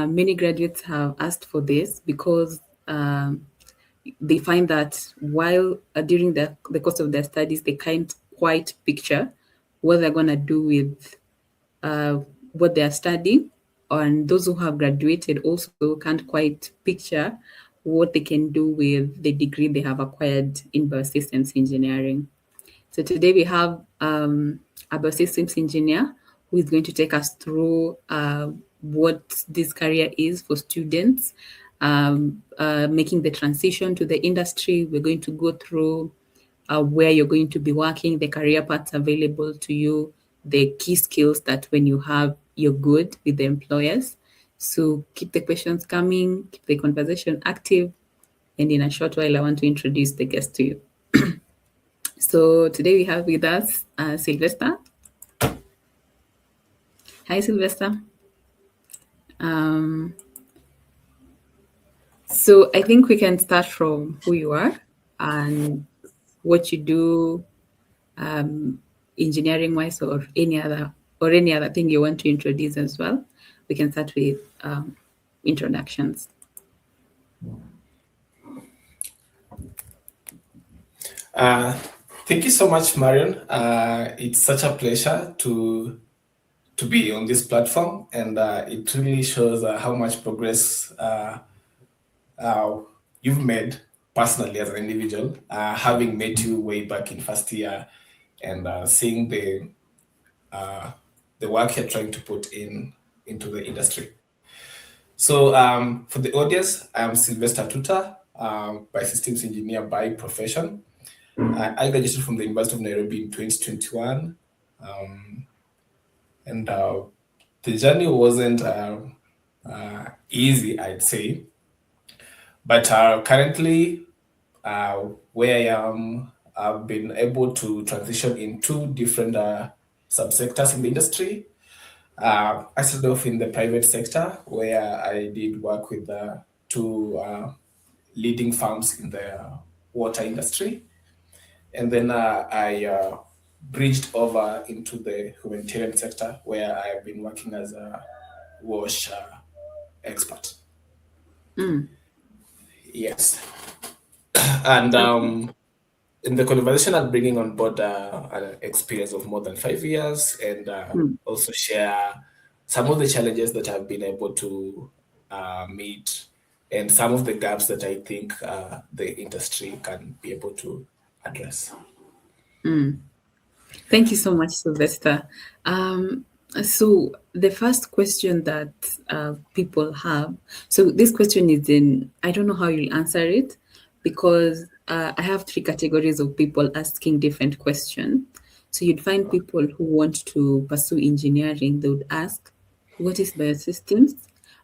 Many graduates have asked for this because they find that while during the course of their studies, they can't quite picture what they're going to do with what they are studying. And those who have graduated also can't quite picture what they can do with the degree they have acquired in biosystems engineering. So today we have a biosystems engineer who is going to take us through what this career is for students, making the transition to the industry. We're going to go through where you're going to be working, the career paths available to you, the key skills that when you have, you're good with the employers. So keep the questions coming, keep the conversation active. And in a short while, I want to introduce the guest to you. So today we have with us Sylvester. Hi, Sylvester. So I think we can start from who you are and what you do, engineering-wise, or any other thing you want to introduce as well. We can start with introductions. Thank you so much, Marion. It's such a pleasure to be on this platform, and it really shows how much progress you've made personally as an individual, having met you way back in first year, and seeing the work you're trying to put into the industry. So for the audience, I'm Sylvester Atuta, Biosystems Engineer by profession. I graduated from the University of Nairobi in 2021, and the journey wasn't easy, I'd say. But currently, where I am, I've been able to transition in two different subsectors in the industry. I started off in the private sector, where I did work with two leading firms in the water industry. And then I bridged over into the humanitarian sector, where I've been working as a wash expert. Yes. And in the conversation, I'm bringing on board an experience of more than 5 years, and also share some of the challenges that I've been able to meet, and some of the gaps that I think the industry can be able to address. Thank you so much, Sylvester. So the first question that people have, so this question is in, I don't know how you'll answer it, because I have three categories of people asking different questions. So you'd find people who want to pursue engineering, they would ask, what is biosystems?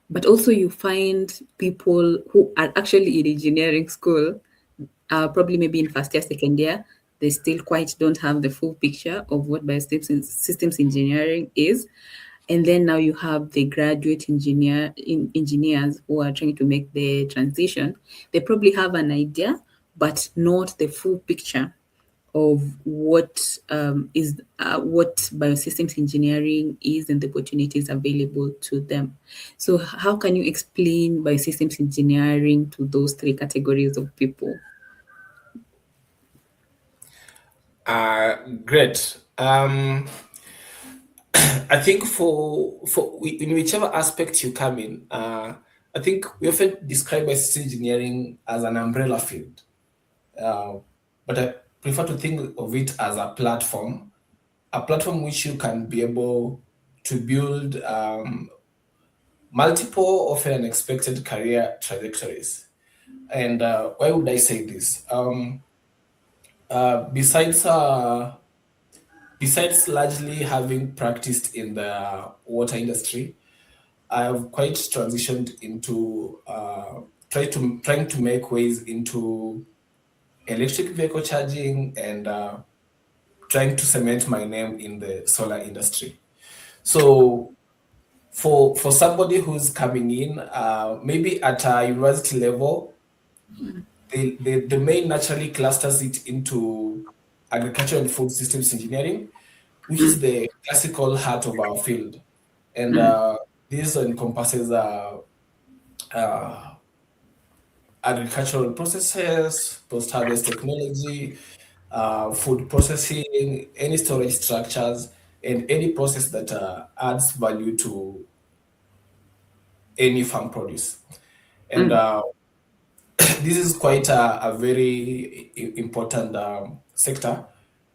But also you find people who are actually in engineering school, probably maybe in first year, second year, they still quite don't have the full picture of what biosystems engineering is. And then now you have the graduate engineers who are trying to make the transition. They probably have an idea, but not the full picture of what what biosystems engineering is and the opportunities available to them. So how can you explain biosystems engineering to those three categories of people? Great. I think in whichever aspect you come in, I think we often describe biosystems engineering as an umbrella field, but I prefer to think of it as a platform which you can be able to build multiple, often unexpected career trajectories. And why would I say this? Besides largely having practiced in the water industry, I've quite transitioned into trying to make ways into electric vehicle charging, and trying to cement my name in the solar industry. So for somebody who's coming in, maybe at a university level, the main naturally clusters it into agriculture and food systems engineering, which is the classical heart of our field. And This encompasses uh, agricultural processes, post-harvest technology, food processing, any storage structures, and any process that adds value to any farm produce. And Mm. this is quite a very important sector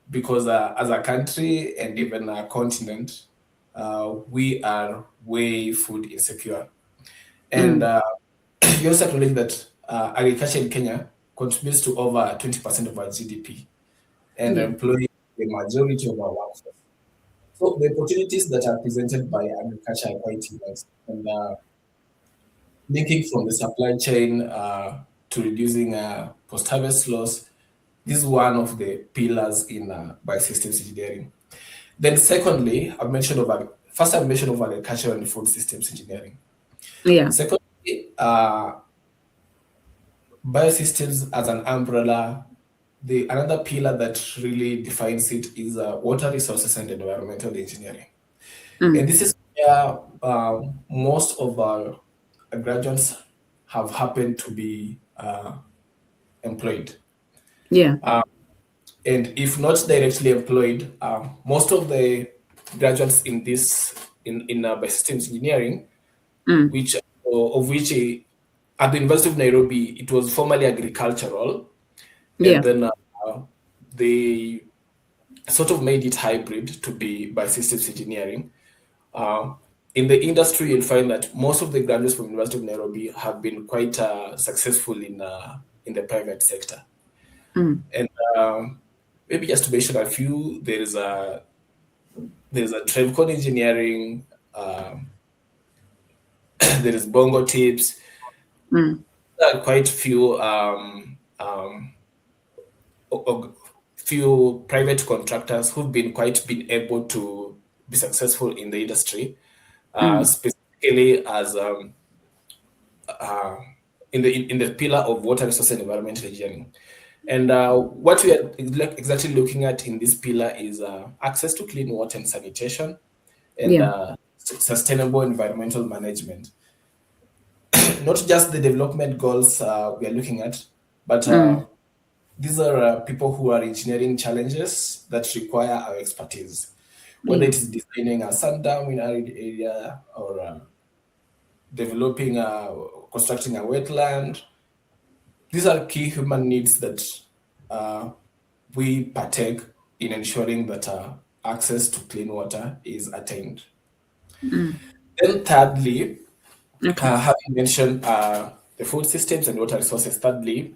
because as a country and even a continent, we are way food insecure. And Mm. you also acknowledge that agriculture in Kenya contributes to over 20% of our GDP and Yeah. employs the majority of our workforce. So the opportunities that are presented by agriculture are quite immense. And linking from the supply chain to reducing post-harvest loss, this is one of the pillars in biosystems engineering. Then secondly, I've mentioned of agriculture and food systems engineering. Yeah. Secondly, biosystems as an umbrella, the another pillar that really defines it is water resources and environmental engineering. And Mm. this is where most of our graduates have happened to be employed. Yeah. And if not directly employed, most of the graduates in biosystems engineering, Mm. which of which at the University of Nairobi, it was formerly agricultural, and Yeah. then they sort of made it hybrid to be biosystems engineering. Uh, in the industry, you'll find that most of the graduates from University of Nairobi have been quite successful in the private sector. Mm. And maybe just to mention a few, there's a Trevcon Engineering, there is Bongo Tips. Mm. There are quite few private contractors who've been able to be successful in the industry, Mm. specifically as uh, in the pillar of water resource and environmental engineering. And what we are exactly looking at in this pillar is access to clean water and sanitation and Yeah. sustainable environmental management. Not just the development goals we are looking at, but Mm. these are people who are engineering challenges that require our expertise, whether Yeah. it is designing a sundown in arid area or constructing a wetland. These are key human needs that uh, we partake in ensuring that access to clean water is attained. Mm. Then, thirdly, Okay. having mentioned the food systems and water resources, thirdly,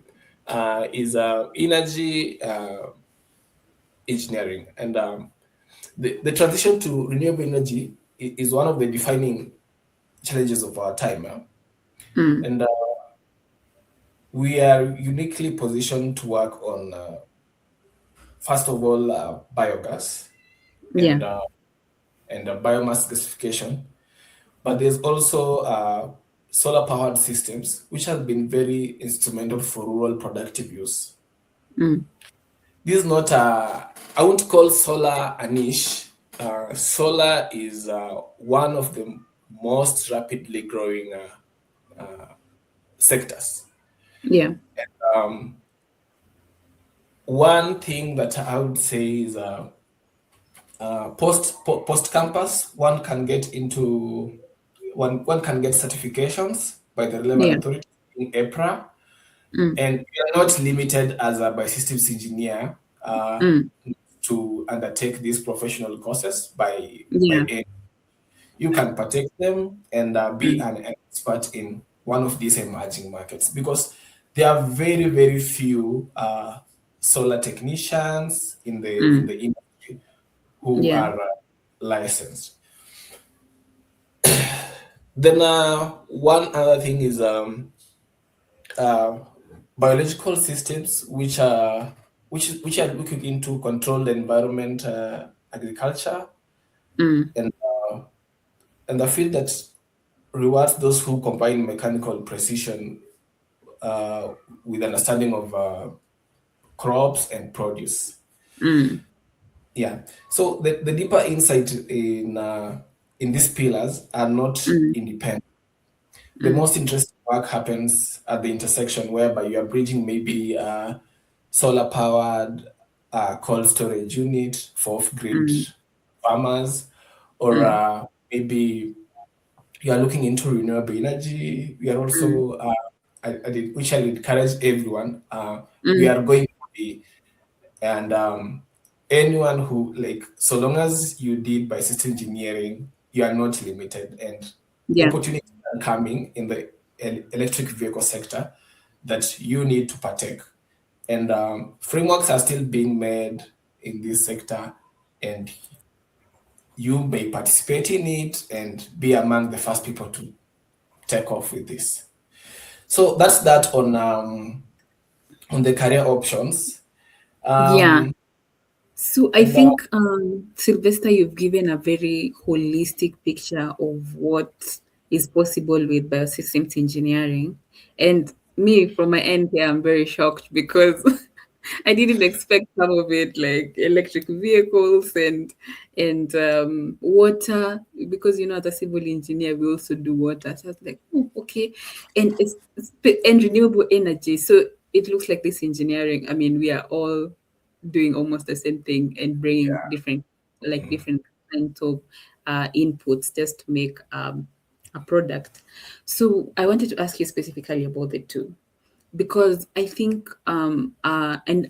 is energy engineering. And the transition to renewable energy is one of the defining challenges of our time. Mm. And we are uniquely positioned to work on, first of all, biogas Yeah. and biomass gasification. But there's also solar powered systems, which have been very instrumental for rural productive use. Mm. This is not I won't call solar a niche. Solar is one of the most rapidly growing sectors. Yeah. Um, One thing that I would say is post campus, one can get certifications by the relevant Yeah. authority in EPRA, Mm. and you are not limited as a biosystems engineer Mm. to undertake these professional courses by Yeah. any. You can partake them and be Mm. an expert in one of these emerging markets because there are very very few solar technicians in Mm. the industry who Yeah. are licensed. Then one other thing is uh, biological systems, which are looking into controlled environment agriculture Mm. and a field that rewards those who combine mechanical precision with understanding of crops and produce. Mm. Yeah. So the deeper insight in these pillars are not mm, independent. The mm, most interesting work happens at the intersection, whereby you are bridging maybe solar powered cold storage unit for off grid mm, farmers, or mm, maybe you are looking into renewable energy. We are mm, also, we shall encourage everyone. We mm. are going to be, and anyone who, like, so long as you did by system engineering, you are not limited, and Yeah. opportunities are coming in the electric vehicle sector that you need to partake. And frameworks are still being made in this sector, and you may participate in it and be among the first people to take off with this. So that's that on the career options. Yeah. Um, So I and think, Sylvester, you've given a very holistic picture of what is possible with biosystems engineering. And me, from my end here, I'm very shocked because I didn't expect some of it, like electric vehicles and water, because as a civil engineer, we also do water. So I was like, oh, okay, and and renewable energy. So it looks like this engineering. I mean, we are all doing almost the same thing and bringing different kinds of inputs just to make a product. So I wanted to ask you specifically about the two because I think, and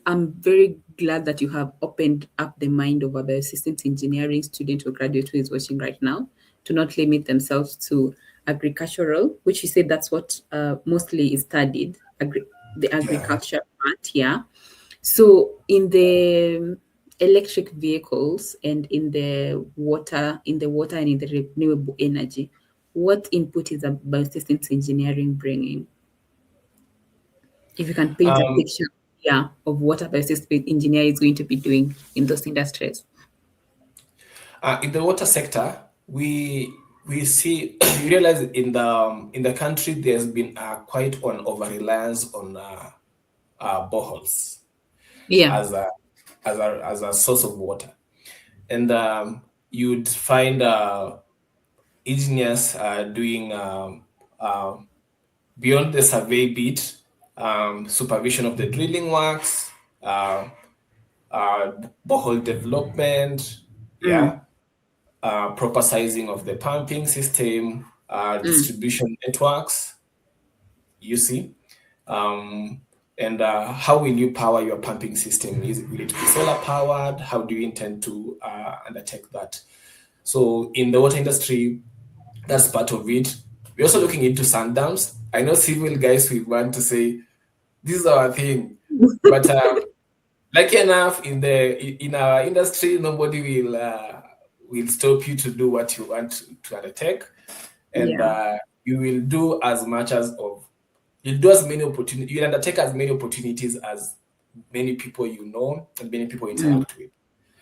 I'm very glad that you have opened up the mind of a biosystems engineering student or graduate who is watching right now to not limit themselves to agricultural, which you said that's what mostly is studied, the yeah, agriculture part, yeah. So in the electric vehicles and in the water and in the renewable energy, what input is a biosystems engineering bringing? If you can paint a um, picture, yeah, of what a biosystems engineer is going to be doing in those industries. in the water sector, we see we realize in the country there's been quite an over reliance on boreholes Yeah. as a as a source of water, and you'd find engineers doing beyond the survey bit, supervision of the drilling works, uh, borehole development, Mm, yeah, proper sizing of the pumping system, mm, distribution networks, you see. Um, and how will you power your pumping system? Will it be solar powered? How do you intend to undertake that? So in the water industry, that's part of it. We're also looking into sand dams. I know civil guys we want to say this is our thing, but lucky enough in our industry, nobody will stop you to do what you want to undertake, and yeah. you will do as much as of you'll do as many opportunities. You'll undertake as many opportunities as many people you know and many people Mm, interact with,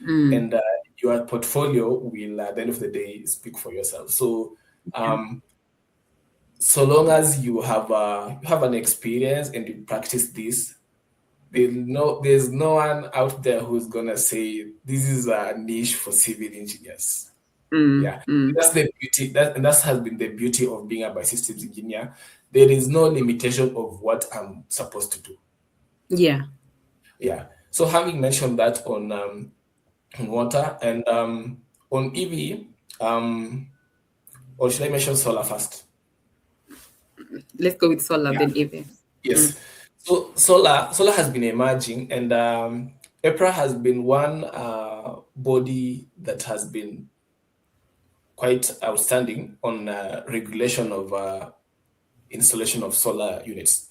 mm, and your portfolio will at the end of the day speak for yourself. So yeah. um, so long as you have an experience and you practice this, there's no one out there who's gonna say this is a niche for civil engineers. Mm, Yeah, mm, that's the beauty. That has been the beauty of being a biosystems engineer. There is no limitation of what I'm supposed to do. yeah. Yeah. So having mentioned that on water and on EV, or should I mention solar first? Let's go with solar then, Eve. Mm, Yes. So solar has been emerging, and EPRA has been one body that has been quite outstanding on regulation of installation of solar units.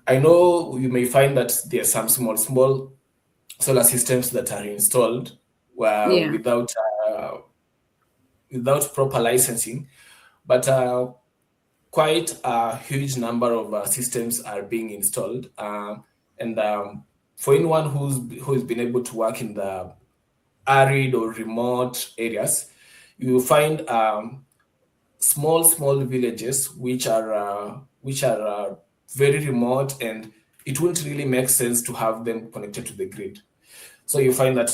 I know you may find that there are some small solar systems that are installed yeah. without without proper licensing, but quite a huge number of systems are being installed. And for anyone who's been able to work in the arid or remote areas, you will find small villages which are very remote, and it wouldn't really make sense to have them connected to the grid. So you find that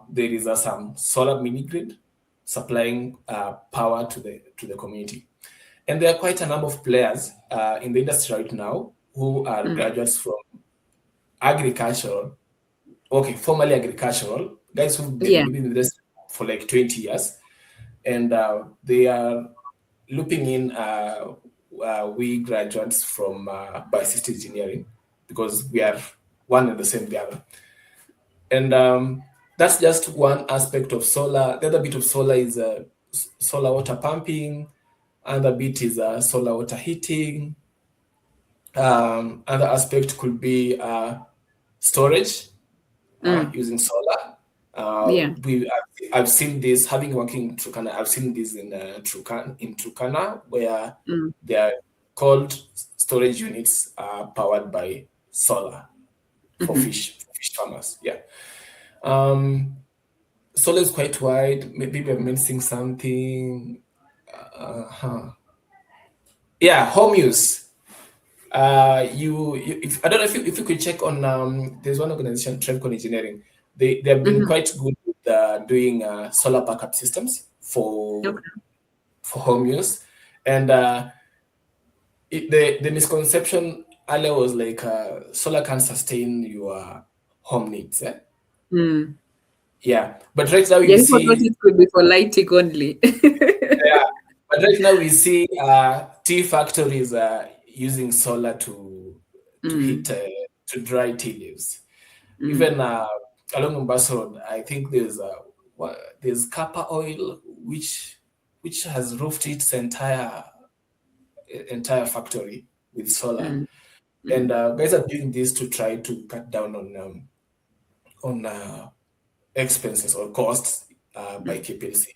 there is some solar mini grid. supplying power to the community. And there are quite a number of players in the industry right now who are graduates from agricultural, formerly agricultural, guys who've been Yeah. within this for like 20 years. And they are looping in we graduates from Biosystems Engineering, because we are one and the same gather. And that's just one aspect of solar. The other bit of solar is solar water pumping. Other bit is solar water heating. Other aspect could be storage using solar. Yeah. I've seen this, having working in Turkana. I've seen this in Turkana, where they are called storage units powered by solar for fish farmers. Yeah. Solar is quite wide. Maybe I'm missing something. Yeah, home use. If, I don't know if you could check on there's one organization, Trevcon Engineering. They have been quite good with doing solar backup systems for home use, and the misconception earlier was like solar can sustain your home needs. Yeah, but right now Yeah, we people thought see it could be for lighting only. yeah, but right now we see tea factories using solar to heat to dry tea leaves. Even along Mombasa Road, I think there's Kappa Oil which has roofed its entire factory with solar, and guys are doing this to try to cut down on expenses or costs by KPLC.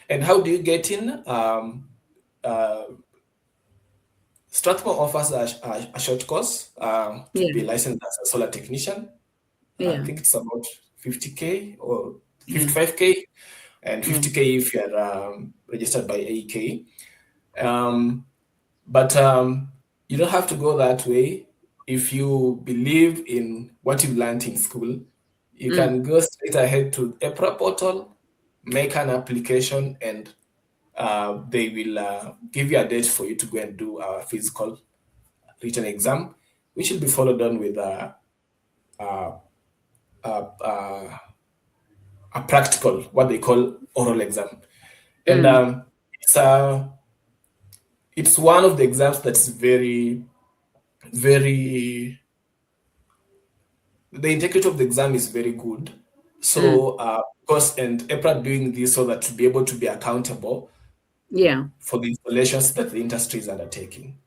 And how do you get in? Strathmore offers a short course to Yeah. be licensed as a solar technician. I Yeah. think it's about 50K or Yeah. 55K, and Yeah. 50K if you're registered by AEK. But you don't have to go that way. If you believe in what you've learned in school, you can go straight ahead to EPRA portal, make an application, and they will give you a date for you to go and do a physical written exam, which will be followed on with a practical, what they call oral exam. And it's it's one of the exams that's very, very, the integrity of the exam is very good. So, of course, and EPRA doing this so that to be able to be accountable Yeah. for the installations that the industry is undertaking.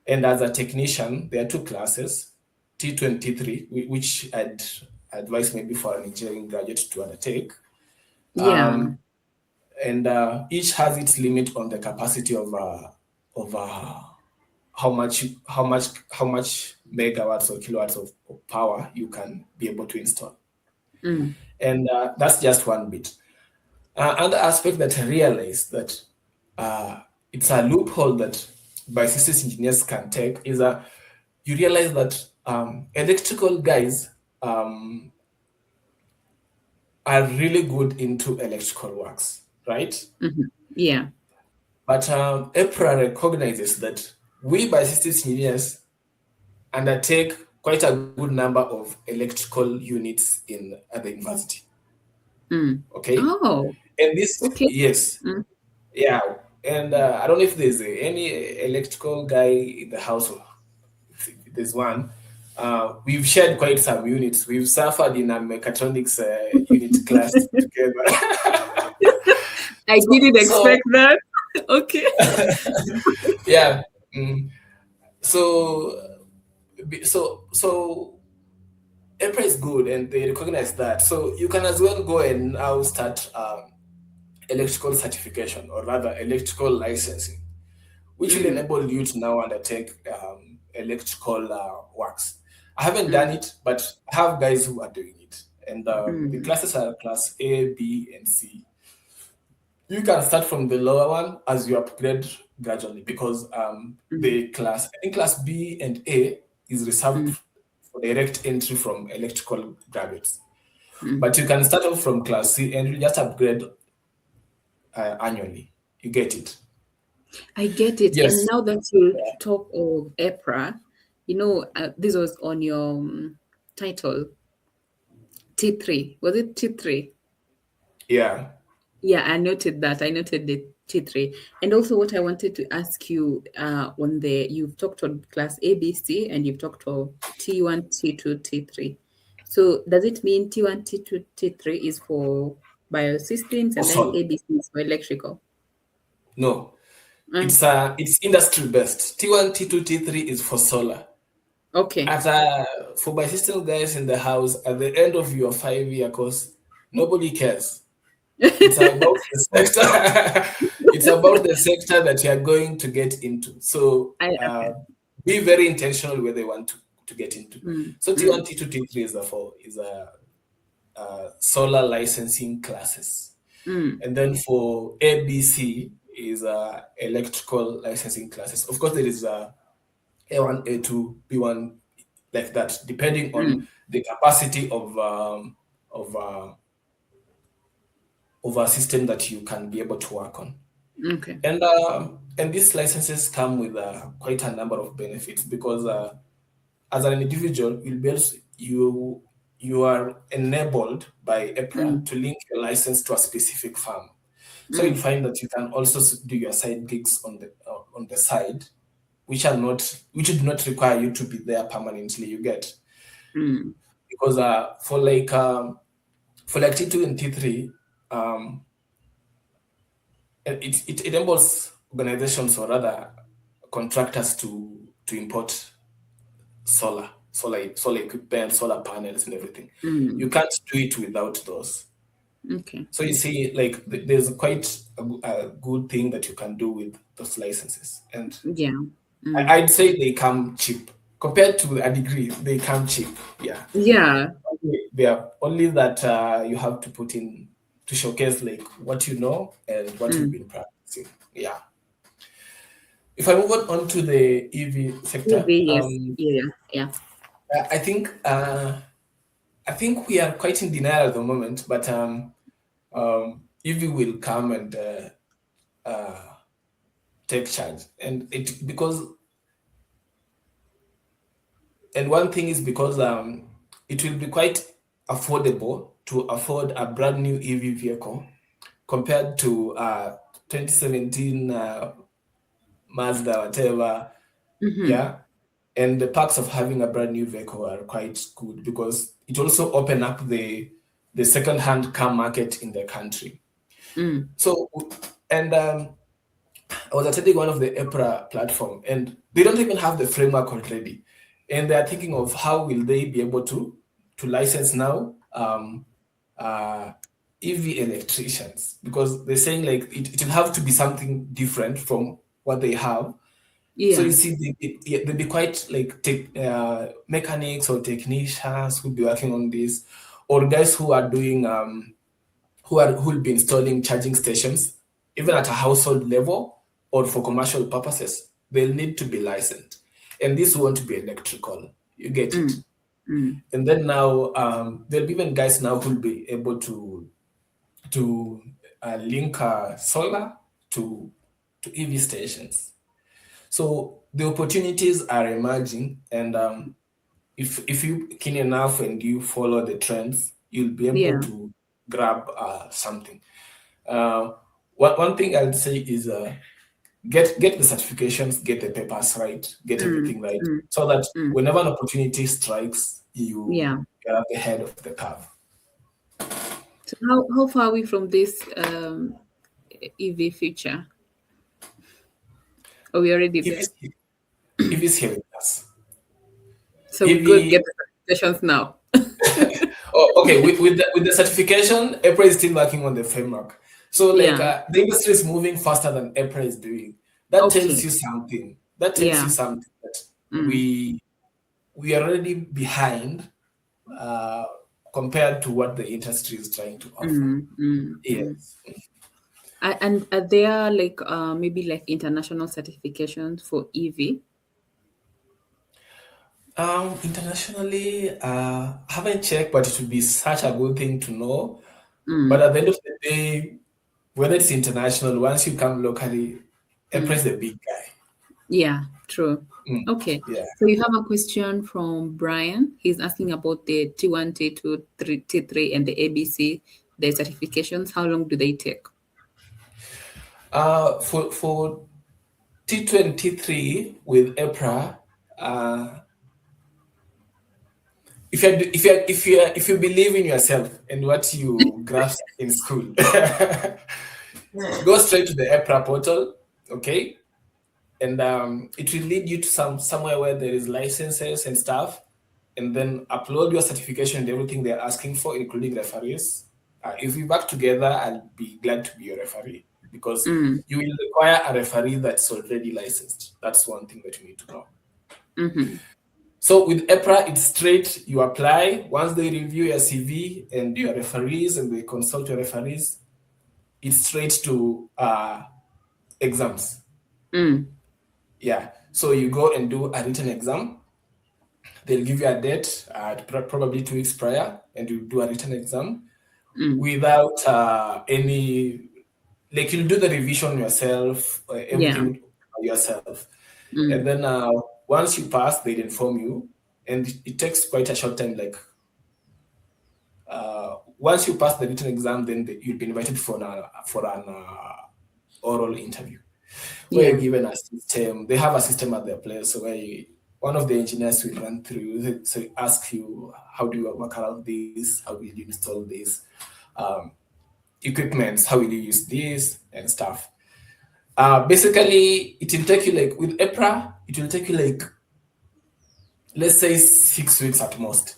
And as a technician, there are two classes, T2 and T3, which I'd advise maybe for an engineering graduate to undertake. Yeah. And each has its limit on the capacity of how much megawatts or kilowatts of power you can be able to install. And that's just one bit. Another aspect that I realized that it's a loophole that biosystems engineers can take is that you realize that electrical guys are really good into electrical works, right? Yeah. But EPRA recognizes that we biosystems engineers undertake quite a good number of electrical units at the university. Okay, Oh, and this, okay. yes, yeah, and I don't know if there's any electrical guy in the household. If there's one. We've shared quite some units. We've suffered in a mechatronics unit class together. I didn't So expect that. Okay. yeah. So so EPRA is good, and they recognize that. So you can as well go and now start electrical certification, or rather electrical licensing, which will enable you to now undertake electrical works. I haven't done it, but I have guys who are doing it. And the classes are class A, B, and C. You can start from the lower one as you upgrade gradually, because I think class B and A is reserved for direct entry from electrical graduates. But you can start off from class C and you just upgrade annually. You get it? I get it. And Yes. now that you talk of EPRA, this was on your title, T3. Was it T3? Yeah. Yeah, I noted that. I noted the T3. And also what I wanted to ask you you've talked on class ABC and you've talked of T1, T2, T3. So does it mean T1, T2, T3 is for biosystems For and then solar. ABC is for electrical? No. Mm, It's industry based. T1, T2, T3 is for solar. okay. At For my system guys in the house, at the end of your 5-year course, nobody cares. It's about the sector. It's about the sector that you are going to get into. So Okay. be very intentional where they want to get into. Mm, So T1, mm, T2, T3 is a solar licensing classes. mm, And then for ABC is electrical licensing classes. Of course, there is A1, A2, B1, like that, depending on mm. the capacity of uh, of a system that you can be able to work on. Okay. And these licenses come with quite a number of benefits because as an individual, you are enabled by EPRA Mm, to link your license to a specific farm. So you'll mm, find that you can also do your side gigs on the side, which do not require you to be there permanently. You get mm, because for like T2 and T3, um, it enables organizations or rather contractors to import solar equipment, solar panels, and everything. You mm. can't do it without those. Okay. So you see, like there's quite a good thing that you can do with those licenses, and Yeah. Mm. I'd say they come cheap compared to a degree. They come cheap, yeah. Yeah. They are only that you have to put in to showcase like what you know and what you've Mm. been practicing. Yeah. If I move on to the EV sector, Maybe, yes. Yeah. Yeah. I think we are quite in denial at the moment, but EV will come and uh, take charge, and it because and one thing is because it will be quite affordable to afford a brand new EV vehicle compared to 2017 Mazda, whatever. Mm-hmm. Yeah. And the perks of having a brand new vehicle are quite good because it also open up the second-hand car market in the country. Mm. So, and I was attending one of the EPRA platform, and they don't even have the framework already, and they are thinking of how will they be able to license now uh, EV electricians because they're saying like it will have to be something different from what they have. So Yeah. you see, they'll be quite like mechanics or technicians who'll be working on this, or guys who are doing who'll be installing charging stations, even at a household level or for commercial purposes. They'll need to be licensed, and this won't be electrical. You get it. Mm. Mm. And then now there'll be even guys now who'll be able to link solar to EV stations. So the opportunities are emerging, and if you keen enough and you follow the trends, you'll be able Yeah. to grab something. Uh, one thing I'd say is get the certifications, get the papers right, get Mm. everything right, Mm. so that Mm. whenever an opportunity strikes, Yeah. you're at the head of the curve. So how far are we from this EV future? Are we already If there? it's if it's here with us, So we could EV. get the certifications now. Oh, okay. With the certification, EPRA is still working on the framework. So, like, Yeah. the industry is moving faster than EPRA is doing. That tells Okay. you something. That tells you Yeah. something that Mm. we are already behind uh, compared to what the industry is trying to offer. Mm. Mm. Mm. Yes. And are there like maybe like international certifications for EV? Internationally, I haven't checked, but it would be such a good thing to know. But Mm. at the end of the day, whether it's international, once you come locally, EPRA is the big guy. Yeah, true. Okay. Yeah. So you have a question from Brian. He's asking about the T1, T2, T3, and the ABC, the certifications. How long do they take? For T2 and T3 with EPRA, if you believe in yourself and what you grasp in school, go straight to the EPRA portal, okay, and it will lead you to somewhere where there is licenses and stuff, and then upload your certification and everything they're asking for, including referees. If we work together, I'll be glad to be your referee because Mm, you will require a referee that's already licensed. That's one thing that you need to know. mm-hmm, So with EPRA, it's straight. You apply. Once they review your CV and your referees and they consult your referees, it's straight to exams. mm, Yeah. So you go and do a written exam. They'll give you a date, probably 2 weeks prior, and you do a written exam mm. without any, like you'll do the revision yourself, Yeah. everything yourself. And Mm, then once you pass, they'd inform you. And it takes quite a short time, like once you pass the written exam, then you'll be invited for an oral interview where yeah. you're given a system. They have a system at their place, so one of the engineers will run through, so ask you, how do you work around this? How will you install this? Um, Equipments, how will you use this and stuff. Basically, it will take you like with EPRA, it will take you like, let's say 6 weeks at most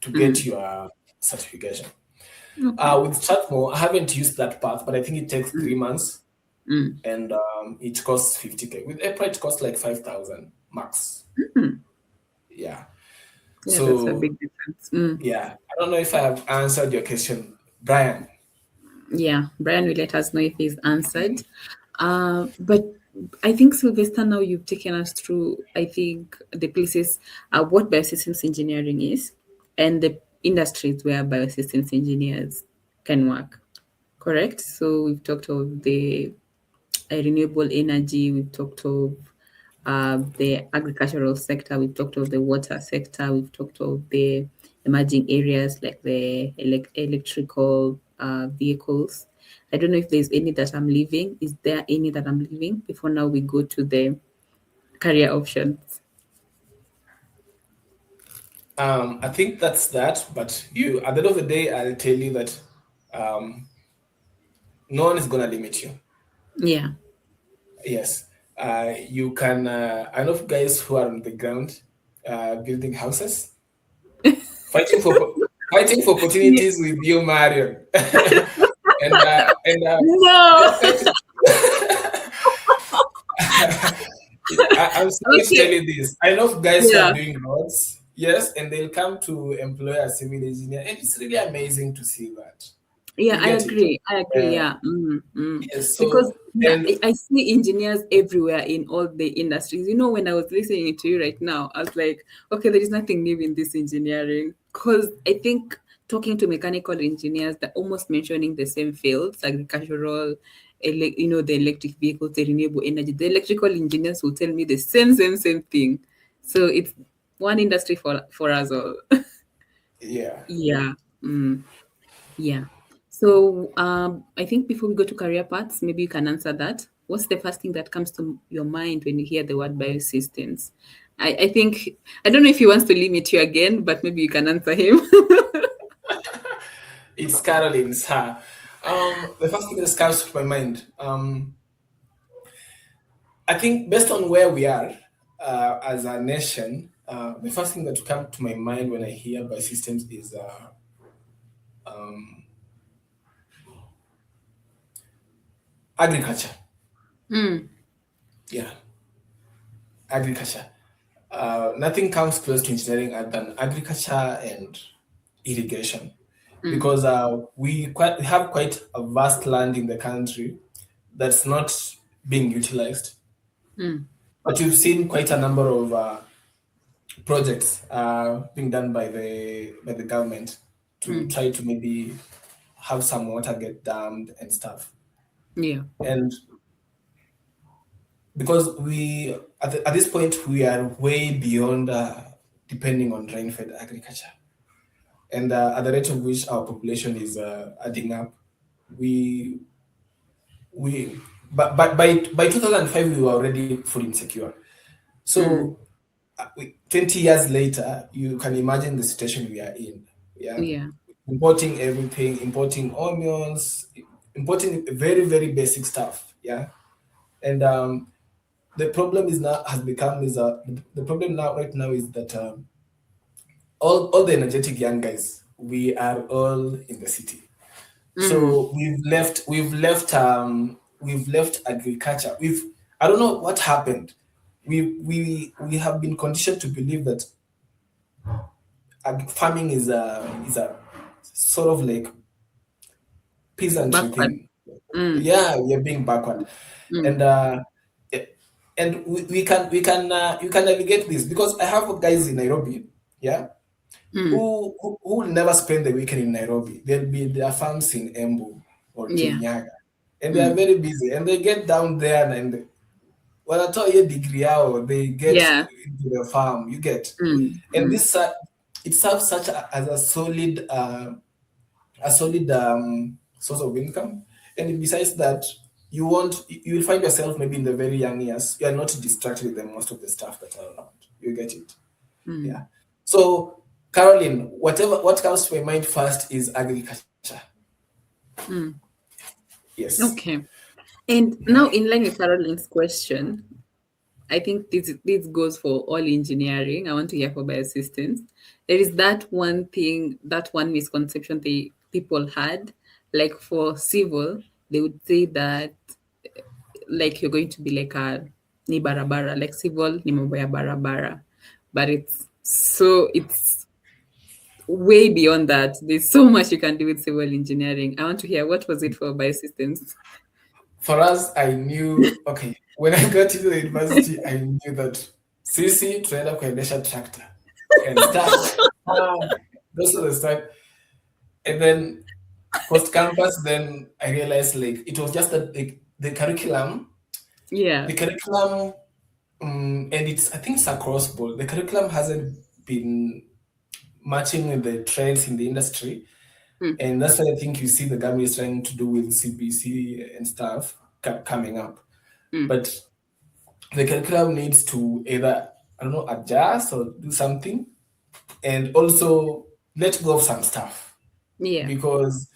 to get Mm, your certification. okay. With Chatmore, I haven't used that path, but I think it takes Mm, 3 months mm, and it costs 50K. With EPRA, it costs like 5,000 max. mm. Yeah. Yeah, that's a So, big difference. Mm. yeah, I don't know if I have answered your question, Brian. Yeah, Brian will let us know if he's answered. But I think Sylvester, now you've taken us through, I think, the places what biosystems engineering is and the industries where biosystems engineers can work. Correct? So we've talked of the renewable energy, we've talked of the agricultural sector, we've talked of the water sector, we've talked of the emerging areas like the electrical vehicles. I don't know if there's any that I'm leaving. Is there any that I'm leaving before now we go to the career options? I think that's that. But you, at the end of the day, I'll tell you that um, no one is gonna limit you. Yeah. Yes, you can. I know guys who are on the ground building houses, fighting for Yeah. opportunities with you, Marion, and No. they're fighting. I'm sorry to tell Okay. you this. I know guys who are Yeah. doing roads, yes, and they'll come to employ a civil engineer, and it's really amazing to see that. Yeah, You I get it? agree. I agree. Uh, Yeah. yes. Because So, yeah, and I see engineers everywhere in all the industries. You know, when I was listening to you right now, I was like, okay, there is nothing new in this engineering. Because I think talking to mechanical engineers, they're almost mentioning the same fields, agricultural, the electric vehicles, the renewable energy. The electrical engineers will tell me the same thing. So it's one industry for us all. yeah. Yeah. Mm. Yeah. So I think before we go to career paths, maybe you can answer that. What's the first thing that comes to your mind when you hear the word biosystems? I think I don't know if he wants to limit you again, but maybe you can answer him. It's Caroline's her. The first thing that comes to my mind, I think based on where we are as a nation, the first thing that comes to my mind when I hear biosystems is um, agriculture. Mm, Yeah, agriculture. Nothing comes close to engineering other than agriculture and irrigation, mm, because we have quite a vast land in the country that's not being utilized. mm, But you've seen quite a number of projects being done by the government to mm, try to maybe have some water get dammed and stuff. Yeah. And because we at this point we are way beyond depending on rain-fed agriculture, and at the rate of which our population is adding up, we we but by 2005 we were already food insecure. So Mm. 20 years later, you can imagine the situation we are in. Yeah, Yeah. importing everything, importing onions, importing very very basic stuff. Yeah, and the problem is now has become is the problem now right now is that all the energetic young guys, we are all in the city. Mm. So we've left agriculture. I don't know what happened. We have been conditioned to believe that farming is a sort of like peasantry Backward. thing. Mm. Yeah, we are being backward, and Mm. eh, we can navigate this because I have guys in Nairobi, yeah, Mm. who will never spend the weekend in Nairobi. They'll be their farms in Embu or Yeah. Kirinyaga, and they are Mm. very busy. And they get down there and wanatoa hiyo degree yao, they get Yeah. into the farm. You get, Mm. and Mm. this it serves as a solid source of income. And besides that, you will find yourself maybe in the very young years you are not distracted with the most of the stuff that are around. You get it, Mm. yeah. So Caroline, what comes to my mind first is agriculture. Mm. Yes. Okay. And now, in line with Caroline's question, I think this goes for all engineering. I want to hear for biosystems. There is that one thing, that one misconception they people had. Like for civil, they would say that like you're going to be like a ni barabara, like civil ni mambo ya barabara, but it's way beyond that. There's so much you can do with civil engineering. I want to hear what was it for biosystems. For us, I knew, okay, when I got into the university, I knew that sisi tunaenda kuendesha tractor and start. Those are the start. And then post campus, then I realized like it was just that the curriculum, Yeah. the curriculum, and I think it's across board. The curriculum hasn't been matching with the trends in the industry. Mm. And that's what I think you see the government is trying to do with CBC and stuff coming up. Mm. But the curriculum needs to either, I don't know, adjust or do something, and also let go of some stuff, Yeah. because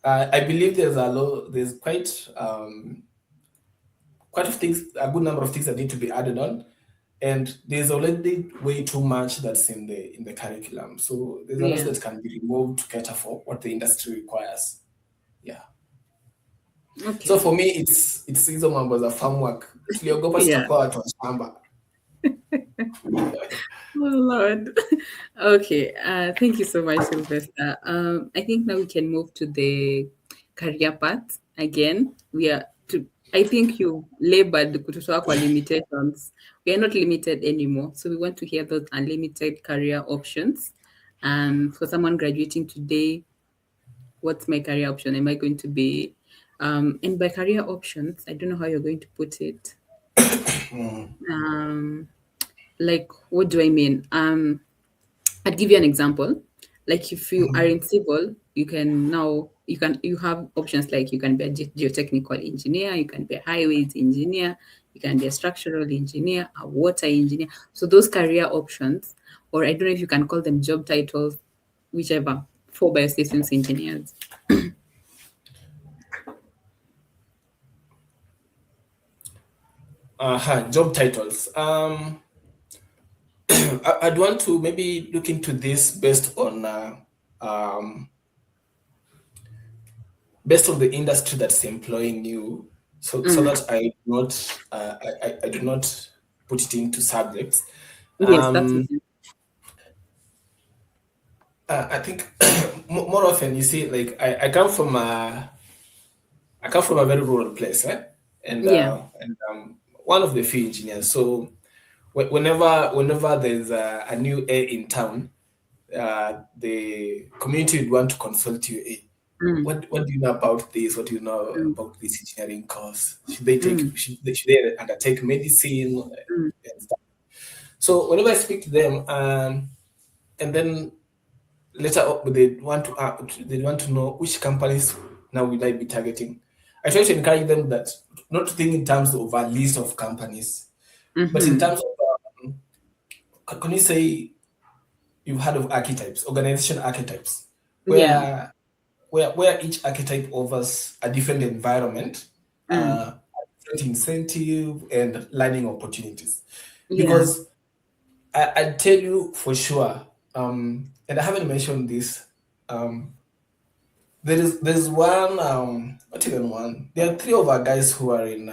I believe there's quite a good number of things that need to be added on, and there's already way too much that's in the curriculum. So there's a lot Yeah. that can be removed to cater for what the industry requires. Yeah. So Okay. for me, it's hizo mambo za farm work. Tuliogopa Yeah. tutakuwa watu wa shamba. Oh Lord. Okay. Thank you so much, Sylvester. I think now we can move to the career path again. I think you labored kututoa kwa limitations. We are not limited anymore. So we want to hear those unlimited career options. For someone graduating today, what's my career option? Am I going to be and by career options, I don't know how you're going to put it. Um, like what do I mean? I'd give you an example. Like if you are in civil, you have options like you can be a geotechnical engineer, you can be a highways engineer, you can be a structural engineer, a water engineer. So those career options, or I don't know if you can call them job titles, whichever, for biosystems engineers. Job titles. I'd want to maybe look into this um, based on the industry that's employing you, so Mm. that I do not put it into subjects. Yes, that's Um, okay. I think more often you see, like I come from a very rural place, eh? Yeah. And one of the few engineers. So whenever there's a new A in town, the community would want to consult you. mm, what do you know about this? What do you know mm, about this engineering course? Should they mm, should they undertake medicine mm, and stuff? So whenever I speak to them, and then later they want to know which companies now will I be targeting. I try to encourage them that not to think in terms of a list of companies, but in mm-hmm. terms of can you say you've heard of archetypes, organization archetypes, Yeah. where each archetype offers a different environment, Mm, different incentive and learning opportunities. yeah. Because I tell you for sure, and I haven't mentioned this. Um, there's one, not even one. There are three of our guys who are in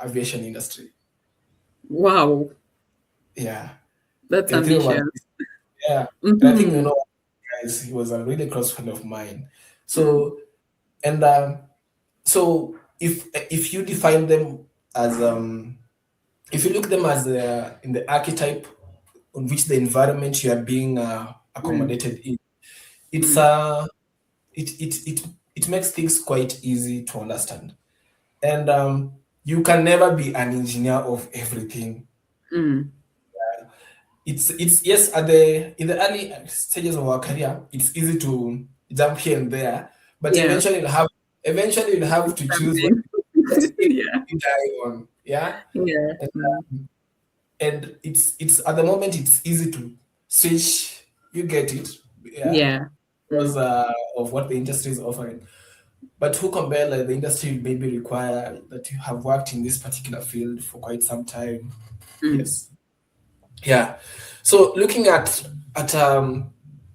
aviation industry. Wow. Yeah, That's there are three of our ambitious. guys. Yeah, and I think you Mm-hmm. know, guys, he was a really close friend of mine. Mm, So and so if you define them as if you look them as in the archetype on which the environment you are being mm, accommodated in, it's mm, it makes things quite easy to understand. And you can never be an engineer of everything. mm. It's yes, at the in the early stages of our career, it's easy to jump here and there, but Yeah. eventually you'll have to choose what Something. you Yeah. die on. Yeah. Yeah. And, Mm, and it's at the moment it's easy to switch. You get it. Yeah. yeah. Because Mm, of what the industry is offering. But who compare like the industry maybe require that you have worked in this particular field for quite some time. mm, Yes. Yeah. So looking at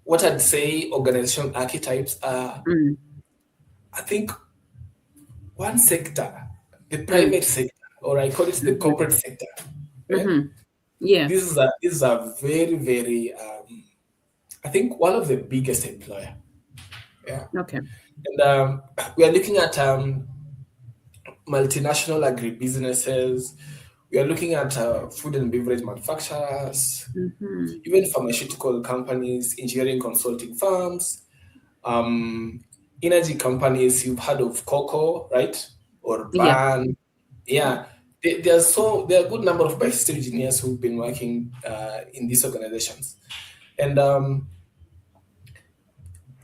what I'd say organizational archetypes are, mm, I think one sector, the mm, private sector, or I call it the mm-hmm, corporate sector. Right? mm-hmm. Yeah. This is a very very I think one of the biggest employer. Yeah. Okay. And we are looking at multinational agribusinesses. We are looking at food and beverage manufacturers, Mm-hmm. even pharmaceutical companies, engineering consulting firms, um, energy companies. You've heard of Coco, right? Or Yeah. Ban. Yeah, there are a good number of biosystem engineers who've been working in these organizations, and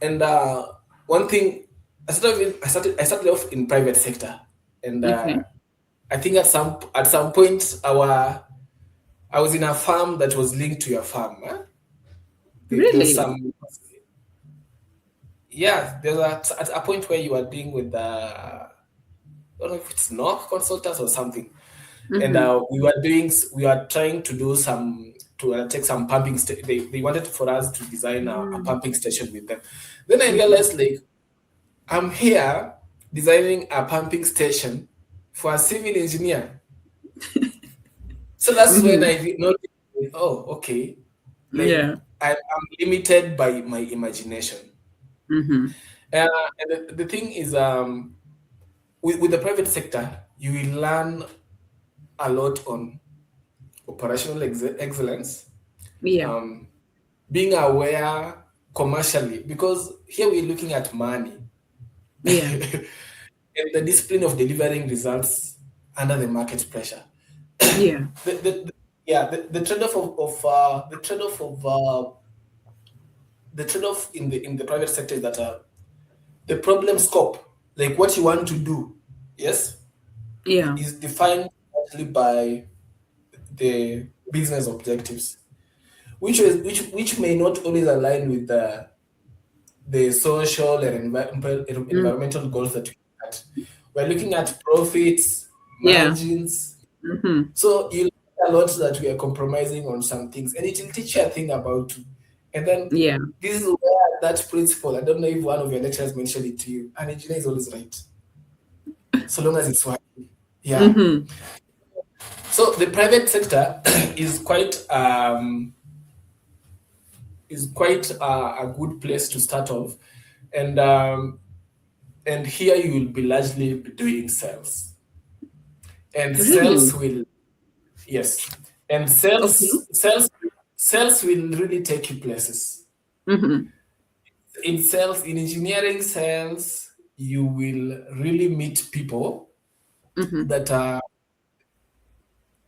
and one thing I started off in private sector, and Okay. I think at some point I was in a farm that was linked to your farm. Huh? There was Really? some, yeah. There's at a point where you are dealing with I don't know if it's NOC consultants or something, and Mm-hmm. we were trying to do some to take some pumping. They wanted for us to design a Mm, pumping station with them. Then I mm-hmm. realized like I'm here designing a pumping station for a civil engineer. So that's when Mm-hmm. I noticed, oh, okay, like Yeah. I'm limited by my imagination. Mm-hmm. And the thing is, with the private sector, you will learn a lot on operational excellence, Yeah. um, being aware commercially, because here we're looking at money Yeah. and the discipline of delivering results under the market pressure. Yeah. Yeah, the trade-off the trade-off in the private sector is that the problem scope, like what you want to do, yes, Yeah. is defined actually by the business objectives, which may not always align with the social and Mm, environmental goals that we had. We're looking at profits, yeah. margins. Mm-hmm. So you learn a lot that we are compromising on some things, and it will teach you a thing about you. And then Yeah. this is where that principle. I don't know if one of your lecturers mentioned it to you. An engineer is always right, so long as it's working. Yeah. Mm-hmm. So the private sector is quite a good place to start off, and here you will be largely be doing sales, and sales Really? will yes, and Okay. sales will really take you places. Mm-hmm. In sales, in engineering sales, you will really meet people Mm-hmm. that are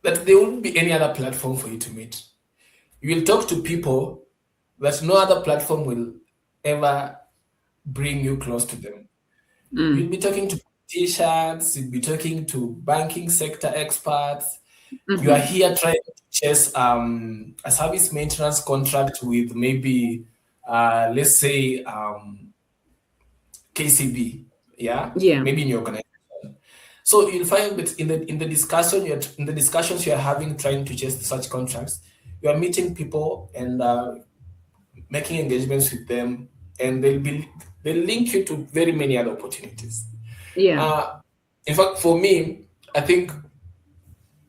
that there won't be any other platform for you to meet. You will talk to people that no other platform will ever bring you close to them. You'll Mm. be talking to politicians, you'll be talking to banking sector experts. You are Mm-hmm. here trying to chase a service maintenance contract with maybe, let's say, KCB, yeah, Yeah. maybe in your organization. So you'll find that in the discussion you're in the discussions you're having trying to chase such contracts, you are meeting people and making engagements with them, and they'll link you to very many other opportunities. Yeah. Uh, in fact, for me, I think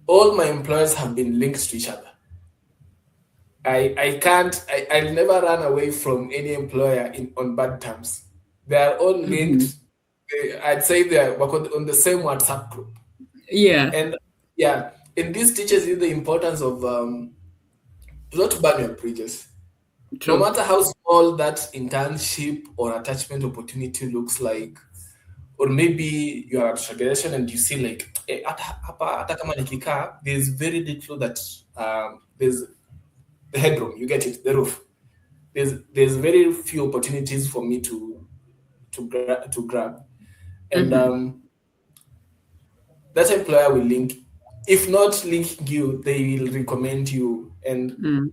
all my employers have been linked to each other. I'll never run away from any employer on bad terms. They are all linked. Mm-hmm. I'd say they are work on the same WhatsApp group. Yeah. And yeah, and this teaches you the importance of not burn your bridges. No True. matter how small that internship or attachment opportunity looks like, or maybe you are at organization and you see like, hata kama nikikaa, there's very little that there's the headroom, you get it, the roof. There's very few opportunities for me to grab, and Mm-hmm. that employer will link. If not linking you, they will recommend you, Mm.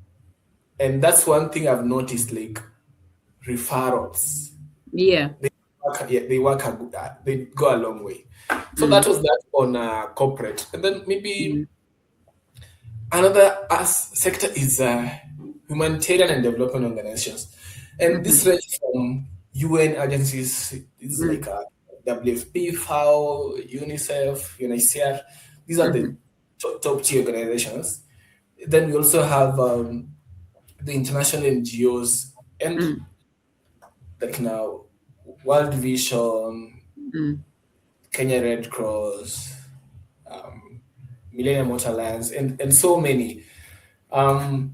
and that's one thing I've noticed. Like referrals, Yeah. they go a long way. So that Mm. was that on corporate, and then maybe Mm. another sector is humanitarian and development organizations, and Mm-hmm. this ranges from UN agencies. It's Mm. like WFP, FAO, UNICEF, UNICEF. These are Mm-hmm. the top tier organizations. Then we also have the international NGOs and Mm. like now World Vision, Mm. Kenya Red Cross, um, Millennium Water Alliance, and so many. Um,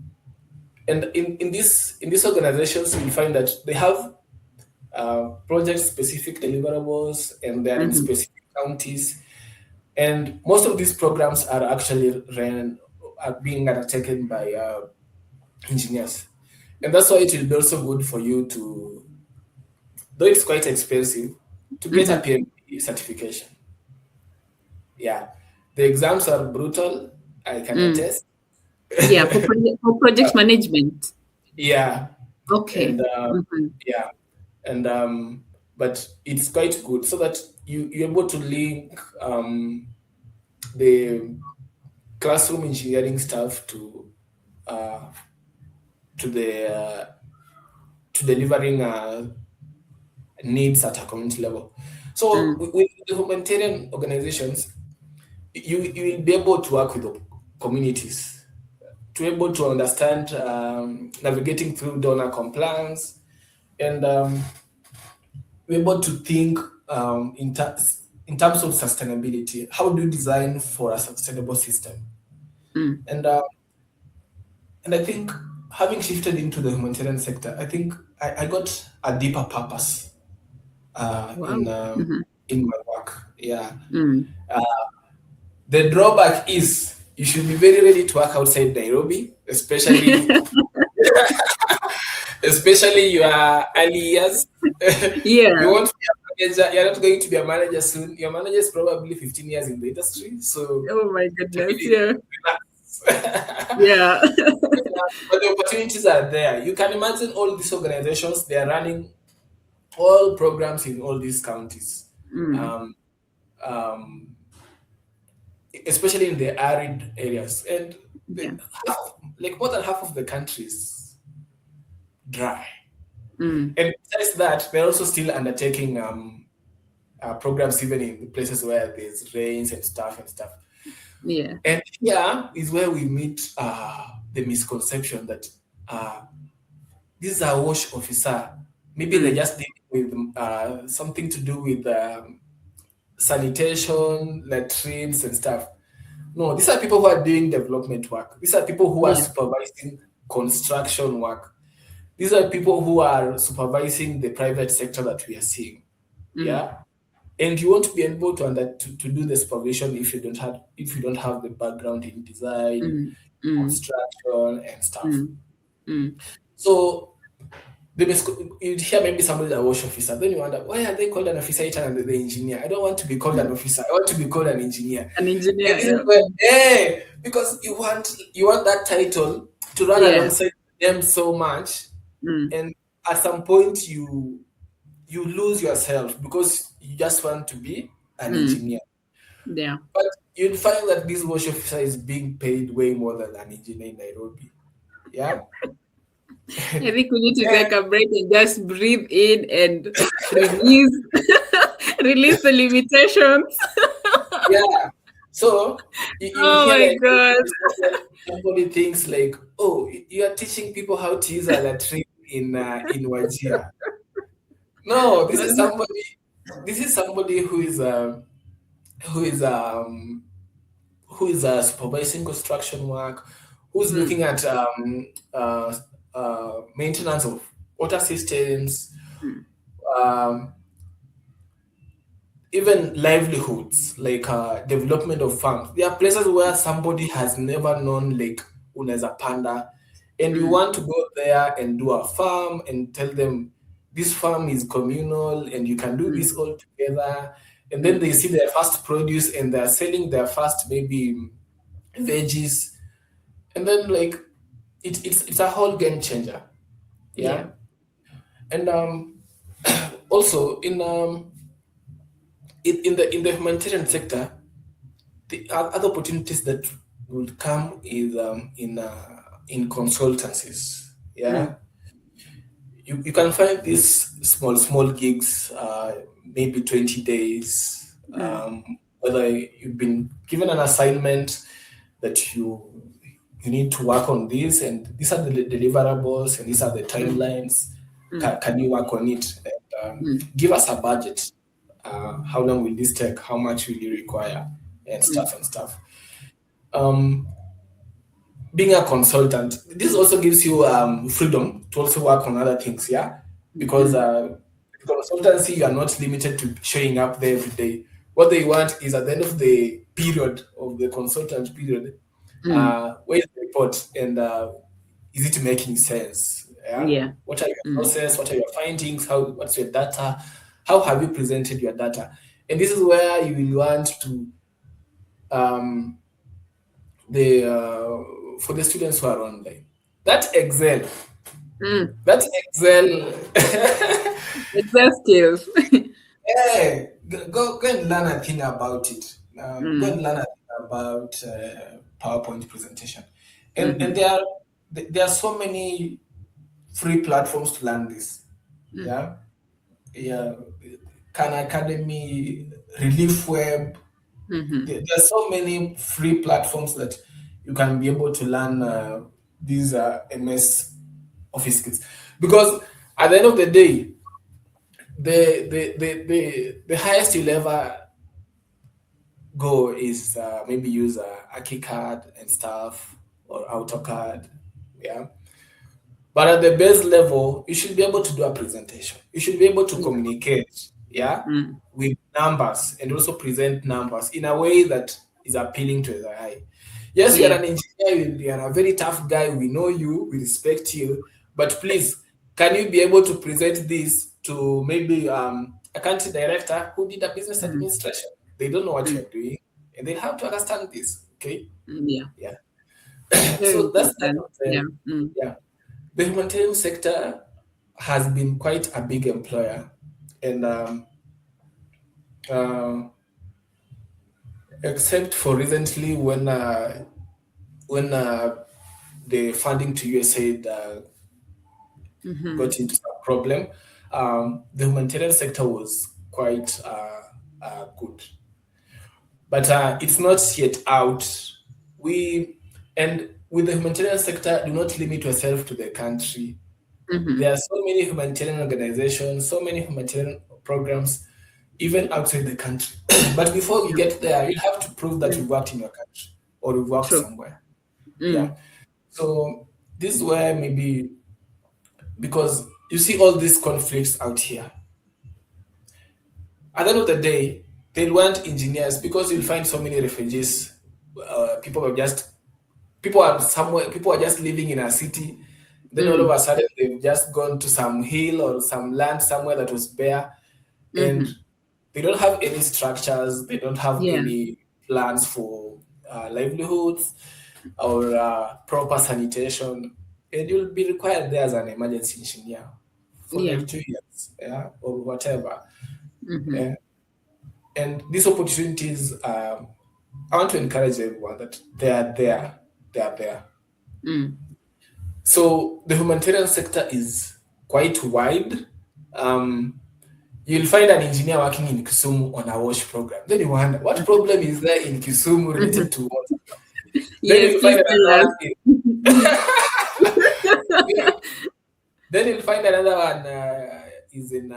and in these organizations, you find that they have project specific deliverables, and they're in Mm-hmm. specific counties. And most of these programs are actually are being undertaken by engineers. And that's why it will be also good for you to, though it's quite expensive, to get a Mm-hmm. PMP certification. Yeah, the exams are brutal, I can Mm. attest. Yeah. For project management. Yeah, Okay. and Mm-hmm. yeah, and but it's quite good so that you're able to link the classroom engineering stuff uh, to the to delivering needs at a community level. So Mm. with the humanitarian organizations, you will be able to work with the communities to able to understand navigating through donor compliance and be able to think in terms of sustainability. How do you design for a sustainable system? Mm. And I think having shifted into the humanitarian sector, I think I got a deeper purpose Wow. Mm-hmm. in my work. Yeah. Mm. The drawback is you should be very ready to work outside Nairobi, especially your early years. You Yeah. want to be a manager, you're not going to be a manager soon. Your manager is probably 15 years in the industry. So Oh my take goodness. it Yeah. relax. Yeah. But the opportunities are there. You can imagine all these organizations, they are running all programs in all these counties. Mm. Um, um, Especially in the arid areas. And Yeah. like more than half of the country is dry. Mm. And besides that, they're also still undertaking programs even in the places where there's rains and stuff. Yeah. And here is where we meet the misconception that this is a wash officer. Maybe they Mm. just did with something to do with sanitation, latrines, and stuff. No, these are people who are doing development work. These are people who are Yeah. supervising construction work. These are people who are supervising the private sector that we are seeing. mm, Yeah. And you won't be able to do the supervision if you don't have the background in design, mm, mm, construction, and stuff. mm, mm, So you hear maybe somebody that was officer, then you wonder why are they called an officer than the engineer? I don't want to be called an mm. officer. I want to be called an engineer. An And engineer, this is yeah. where, because you want that title to run Yeah. alongside them so much, Mm, and at some point you lose yourself because you just want to be an mm, engineer. yeah. But you'll find that this wash officer is being paid way more than an engineer in Nairobi. Yeah. I think we need to Yeah. take a break and just breathe in and release release the limitations. Yeah. So you Oh hear my like god. somebody thinks like, oh, you are teaching people how to use a latrine in Wajir. No, this is somebody who is um who is supervising construction work, who's Mm, looking at maintenance of water systems, mm, um, even livelihoods, like development of farms. There are places where somebody has never known like unaweza panda, and you mm, want to go there and do a farm and tell them this farm is communal and you can do mm, this all together. And then mm. they see their first produce and they're selling their first maybe veggies, and then like it's a whole game changer. Yeah. Yeah. And also in the humanitarian sector, the other opportunities that will come is in consultancies. Mm, Yeah, you can find these small gigs, maybe 20 days. mm, Whether you've been given an assignment that you need to work on this, and these are the deliverables, and these are the mm, timelines. mm, Can you work on it? And, mm, give us a budget. How long will this take? How much will you require? And mm, stuff and stuff. Um, Being a consultant, this also gives you freedom to also work on other things. Yeah, because mm, consultancy, you are not limited to showing up there every day. What they want is at the end of the period of the consultant period, mm. where's the report and is it making sense? Yeah. Yeah. What are your Mm, process? What are your findings? What's your data? How have you presented your data? And this is where you will want to um, the for the students who are online. That Excel, mm. that Excel. Excel skills. Hey, go and learn a thing about it. Go and Mm, learn a thing about PowerPoint presentation, and mhm, there are so many free platforms to learn this. mm, Yeah, yeah. Khan Academy, Relief Web. mhm. There are so many free platforms that you can be able to learn these MS Office skills. Because at the end of the day, the highest you'll ever go is maybe use ArchiCAD and stuff or AutoCAD. Yeah. But at the base level, you should be able to do a presentation. You should be able to Yeah. communicate, yeah, Mm, with numbers and also present numbers in a way that is appealing to the eye. Yes, you're yeah. an engineer, you're a very tough guy. We know you, we respect you, but please, can you be able to present this to maybe a country director who did a business Mm, administration? They don't know what mm, you're doing, and they have to understand this. Okay, yeah. yeah. Very So that's that. important. Yeah. Mm, Yeah. The humanitarian sector has been quite a big employer, and uh, except for recently when the funding to USAID mhm, got into some problem, the humanitarian sector was quite good, but it's not yet out. We and with the humanitarian sector, do not limit yourself to the country. mhm. There are so many humanitarian organizations, so many humanitarian programs, even outside the country. But before you Yeah. get there, you have to prove that Mm, you've worked in your country or you've worked true. somewhere. Yeah. Mm, So this is where maybe because you see all these conflicts out here. At the end of the day, they'll want engineers because you'll find so many refugees. People are just people are somewhere. People are just living in a city. Then all of Mm. a sudden, they've just gone to some hill or some land somewhere that was bare, and Mm-hmm. they don't have any structures. They don't have Yeah. any plans for livelihoods or proper sanitation, and you'll be required there as an emergency engineer for Yeah. like 2 years, yeah, or whatever. Mm-hmm. Yeah. And these opportunities, I want to encourage everyone that they are there. They are there. Mm. So the humanitarian sector is quite wide. Um, you'll find an engineer working in Kisumu on a wash program. Then you wonder, what problem is there in Kisumu related Mm-hmm. to water? Then Yes, you'll please find tell another us. one. Then you'll find another one is in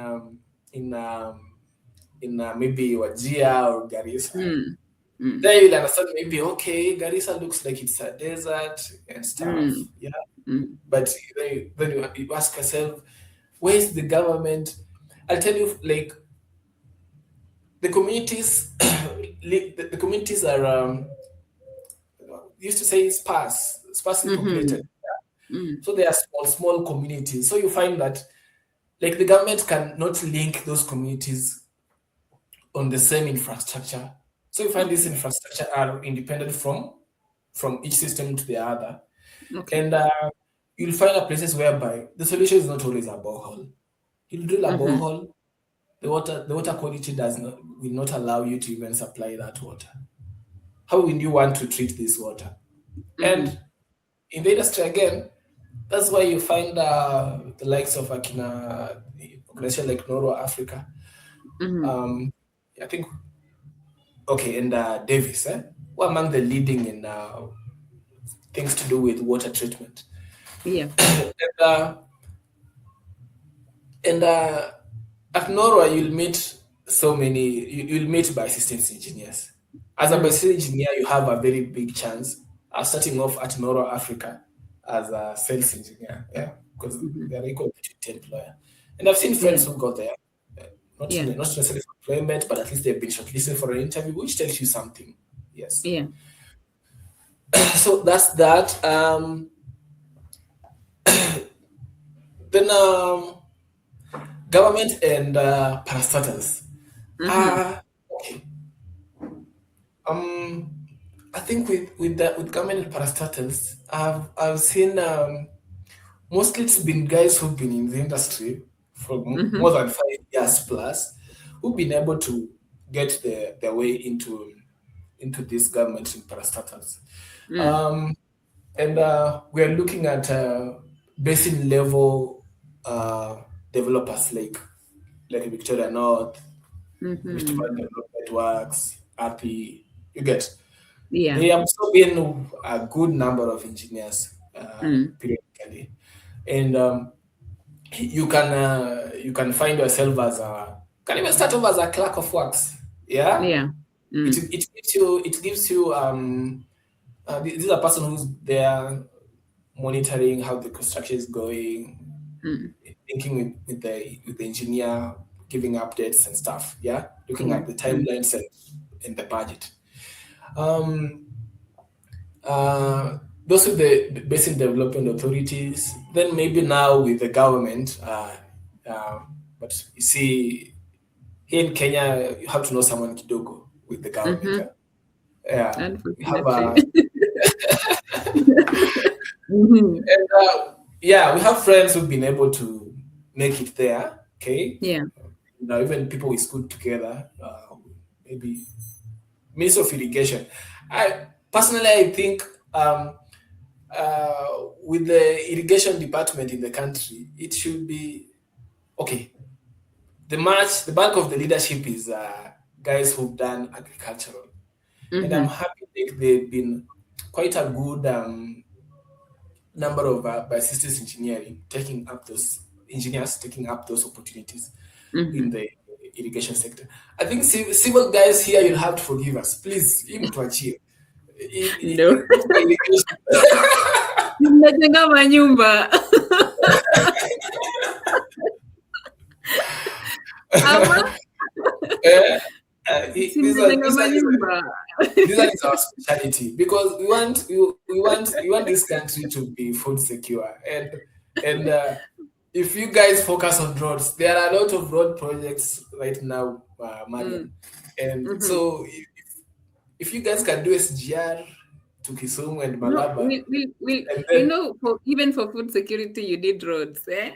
maybe Wajia or Garissa. Mm. Mm. Then you'll understand maybe okay, Garissa looks like it's a desert and stuff. Mm. Yeah, Mm. but then you ask yourself, where's the government? I'll tell you, like the communities, the communities are used to say sparsely Mm-hmm. populated. Mm. So they are small communities. So you find that like the government cannot link those communities on the same infrastructure. So you find these Okay. infrastructure are independent from each system to the other, Okay. and you'll find a places whereby the solution is not always a borehole. You'll drill a Mm-hmm. borehole, the water quality does not will not allow you to even supply that water. How will you want to treat this water? Mm-hmm. And in the industry again, that's why you find the likes of Akina, organization like Noro Africa. Mm-hmm. Um, I think okay, and Davis, who are among the leading in things to do with water treatment. Yeah. And and at Norway, you'll meet so many. You'll meet biosystems engineers. As a Mm. biosystems engineer, you have a very big chance of starting off at Norway Africa as a sales engineer. Yeah, because Mm-hmm. they're equal to employer. And I've seen Yeah. friends who got there, Yeah. not necessarily for employment, but at least they've been shortlisted for an interview, which tells you something. Yes. Yeah. So that's that. Then government and parastatals. Mm-hmm. Uh, okay. Um, I think with government and parastatals, I've seen mostly it's been guys who've been in the industry for more Mm-hmm. than 5 years plus, who've been able to get their way into this government and parastatals. Mm. Um, and we are looking at basin level developers like Victoria North, Rift Mm-hmm. Valley Development Works, RP. You get. Yeah. They have also been a good number of engineers Mm. periodically, and you can find yourself as a can even start off as a clerk of works. Yeah, Yeah. Mm. it gives you this is a person who's there monitoring how the construction is going, Mm. thinking with the engineer, giving updates and stuff. Yeah, looking Yeah. at the Mm. timelines and the budget. Um, those are the basic development authorities. Then maybe now with the government, but you see, here in Kenya, you have to know someone kidogo with the government. Mm-hmm. Yeah, we have Unfortunately. Mm-hmm. yeah, we have friends who've been able to make it there. Okay, Yeah. now even people with school together, maybe Minister of Irrigation. I think with the irrigation department in the country, it should be okay. The bulk of the leadership is guys who've done agricultural, and I'm Mm-hmm. happy they've been quite a good number of biosystems engineering taking up those engineers taking up those opportunities in Mm-hmm. the irrigation sector. I think civil guys here, you'll have to forgive us, please. Him to achieve No. not for irrigation. Mnajenga manyumba. Ama Eh, simjenga manyumba. this one is our specialty because we want this country to be food secure, and if you guys focus on roads, there are a lot of road projects right now, Mariam, Mm, and mhm. so if you guys can do SGR to Kisumu and No, Malaba, and you then know, even for food security, you need roads, eh?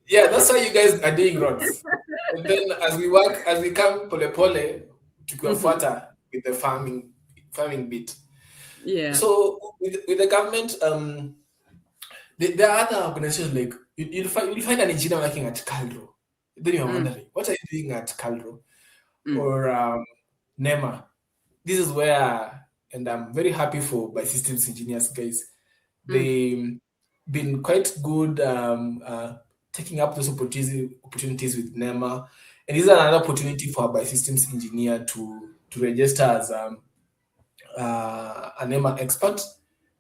yeah, that's why you guys are doing roads. And then as we come pole pole to Mhm. Kuafuata with the farming bit. Yeah. So with the government, there are other organizations like you'll find an engineer working at Calro. Then you're Mm, wondering, what are you doing at Calro mm, or NEMA? This is where, and I'm very happy for Biosystems Engineers guys. mm, They been quite good taking up those opportunities with NEMA, and this is mm, another opportunity for a Biosystems engineer to register as a NEMA expert.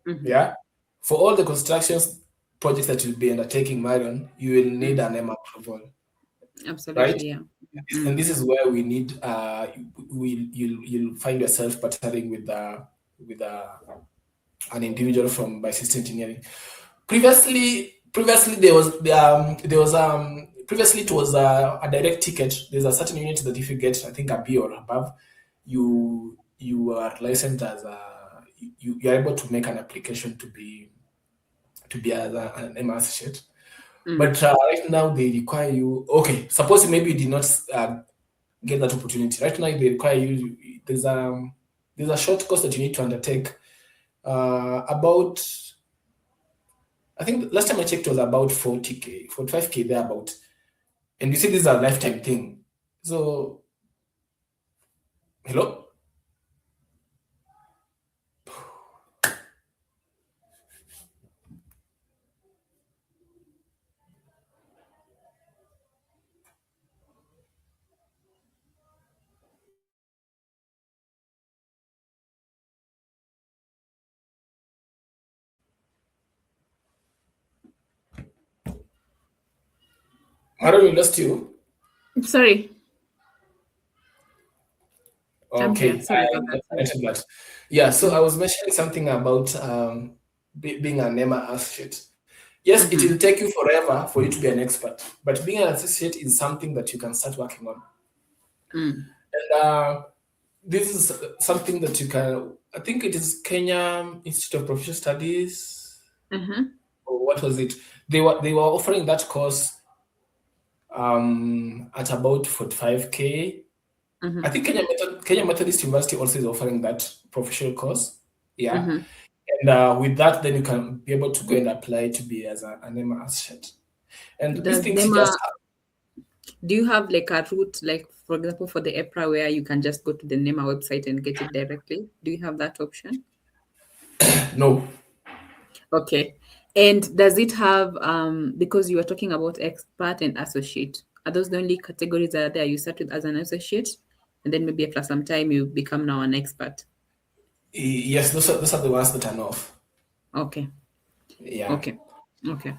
mhm. Yeah, for all the constructions projects that you'll be undertaking, Marion, you will need Mm. an NEMA approval, right? Absolutely, yeah. And Mm, this is where we need you'll find yourself partnering with an individual from Biosystems Engineering. Previously there was previously it was a direct ticket. There's a certain unit that if you get, I think, a B or above, you are licensed as you are able to make an application to be as an MA associate. mm, But right now they require you. Okay, suppose maybe you did not get that opportunity. Right now they require you. There's a short course that you need to undertake. About, I think last time I checked was about 40K, 45K thereabout. And you see, this is a lifetime thing. So, hello, Maro, we lost you. sorry, I'm here. Okay, Sorry about I that. Sorry. mentioned that. Yeah, so I Mm, was mentioning something about being an NEMA associate. Yes, it will mhm, take you forever for you to be an expert, but being an associate is something that you can start working on. mm, And this is something that you can, I think it is Kenya Institute of Professional Studies, mhm, or what was it? They were offering that course at about 45K. I mhm, think Kenya Methodist University also is offering that professional course. Yeah. mhm. And with that, then you can be able to go and apply to be as an NEMA associate. And these Does things you just NEMA, do you have like a route, like for example, for the EPRA where you can just go to the NEMA website and get it directly? Do you have that option? have no. Okay. And does it have, because you were talking about expert and associate, are those the only categories that are there? You start with as an associate, and then maybe after some time you become now an expert. Yes, those are the ones that are off. Okay. Yeah. Okay. Okay.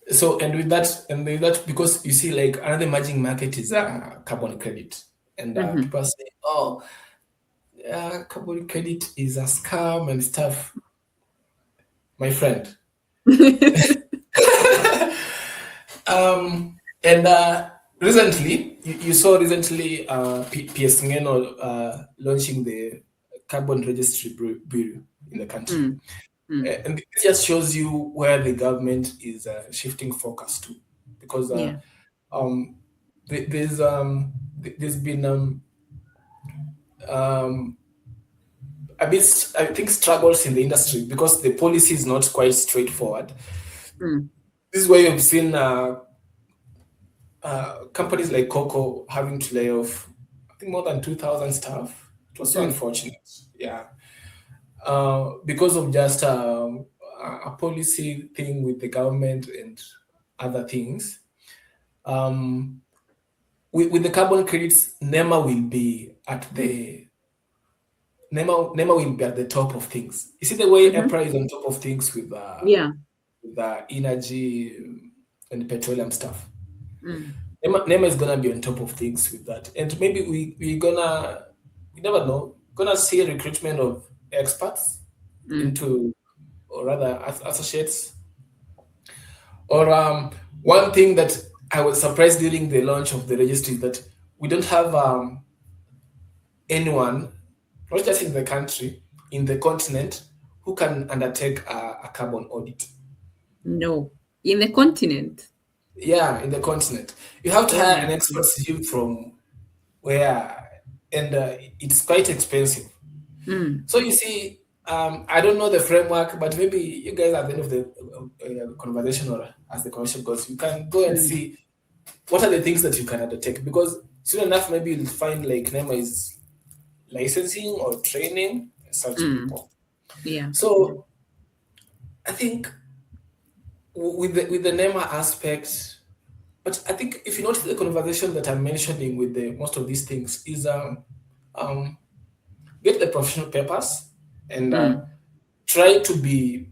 So and with that, because you see, like another emerging market is carbon credit, and Mm-hmm. people say, "Oh, carbon credit is a scam and stuff." My friend, and recently, you saw recently PS Ngeno launching the carbon registry bureau in the country. Mm, mm. And it just shows you where the government is shifting focus to, because Yeah. um, there's been um, a bit, I think, struggles in the industry because the policy is not quite straightforward. Mm, This is where you've seen companies like Coco having to lay off, I think, more than 2,000 staff. It was so mm, unfortunate. Yeah. Because of just a policy thing with the government and other things. Um, with the carbon credits, NEMA will be at the top of things. You see the way mm-hmm. EPRA is on top of things Yeah. with the energy and petroleum stuff. Mm. NEMA is gonna be on top of things with that, and maybe we never know, gonna see a recruitment of experts Mm. into, or rather associates. Or one thing that I was surprised during the launch of the registry that we don't have anyone, not just in the country, in the continent, who can undertake a carbon audit. No. In the continent. Yeah, in the continent, you have to Oh hire my an expert God. to from where, and it's quite expensive. Mm. So you see, I don't know the framework, but maybe you guys at the end of the conversation, or as the conversation goes, you can go and Mm. see what are the things that you can undertake, because soon enough maybe you'll find like NEMA is licensing or training such Mm. people. Yeah. So I think with the NEMA aspect, but I think if you notice the conversation that I'm mentioning with the most of these things is um, get the professional papers, and Mm. try to be,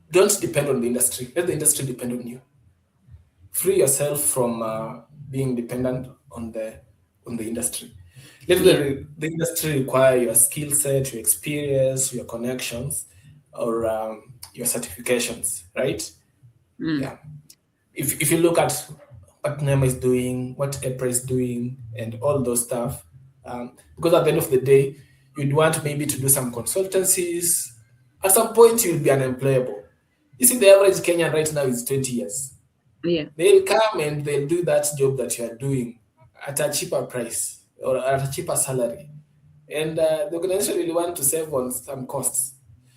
don't depend on the industry. Let the industry depend on you. Free yourself from being dependent on the industry. Let Yeah. the industry require your skill set, your experience, your connections, or your certifications, right? Mm. Yeah. If you look at what NEMA is doing, what EPRA is doing, and all those stuff, because at the end of the day, you'd want maybe to do some consultancies. At some point, you'll be unemployable. You see, the average Kenyan right now is 20 years. Yeah. They'll come and they'll do that job that you are doing at a cheaper price or at a cheaper salary. And the organization really want to save on some costs.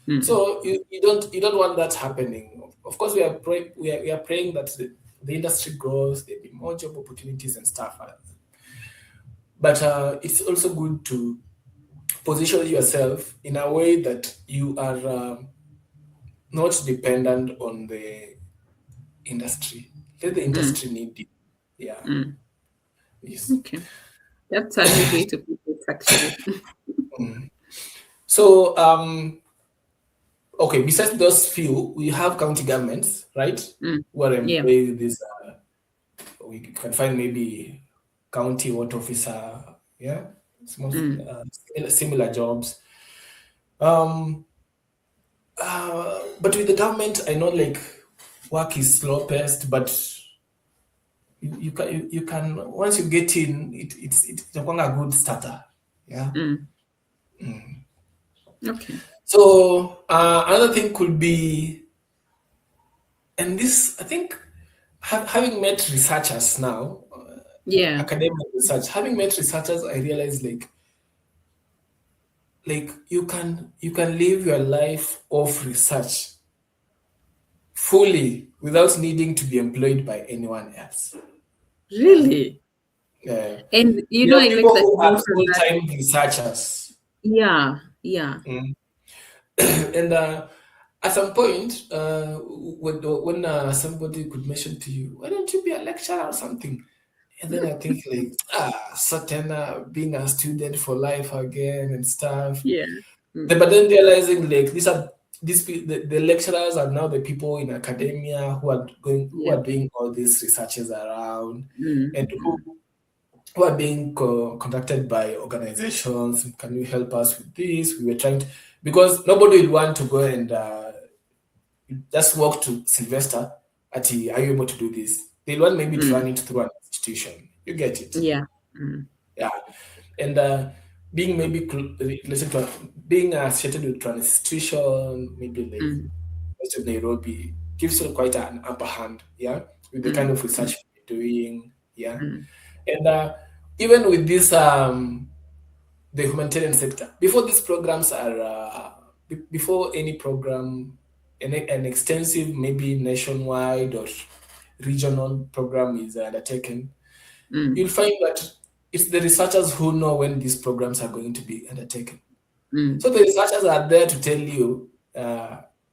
Mm. So you don't want that happening. Of course, we are praying that the industry grows, there be more job opportunities and stuff. But it's also good to position yourself in a way that you are not dependent on the industry. Let the Mm. industry need it. Yeah. Mm. Yes. Okay. That's a neat way to put it, actually. Mm. So okay, besides those few, we have county governments, right? Mm. Who are Yeah. employed this. We can find maybe county water officer, yeah, Mm. similar jobs. Um, but with the government, I know like work is slow paced, but you can once you get in, it's a good starter. Yeah. Mm. Okay. So another thing could be, and this I think having met researchers now, Yeah. academic research, having met researchers, I realized like you can live your life off research fully without needing to be employed by anyone else. Yeah. Really? Yeah. And There are I people like that who you are mentioned that. full-time researchers. Yeah. Yeah. Mm. And at some point, when somebody could mention to you, why don't you be a lecturer or something? And then I think like, certain being a student for life again and stuff. Yeah. Mm. But then realizing like the lecturers are now the people in academia who Yeah. are doing all these researches around, Mm. and who are being contacted by organizations. Can you help us with this? We were trying to, because nobody will want to go and just walk to Sylvester at, are you able to do this? They'll want maybe to run Mm. it through an institution. You get it? Yeah. Mm. Yeah. And being maybe related to being associated with an institution, maybe like Mm. West of Nairobi, gives you quite an upper hand, yeah, with the kind Mm. of research you're doing, yeah. Mm. And even with this, the humanitarian sector, before these programs are, before any program, an extensive, maybe nationwide or regional program is undertaken, Mm. you'll find that it's the researchers who know when these programs are going to be undertaken. Mm. So the researchers are there to tell you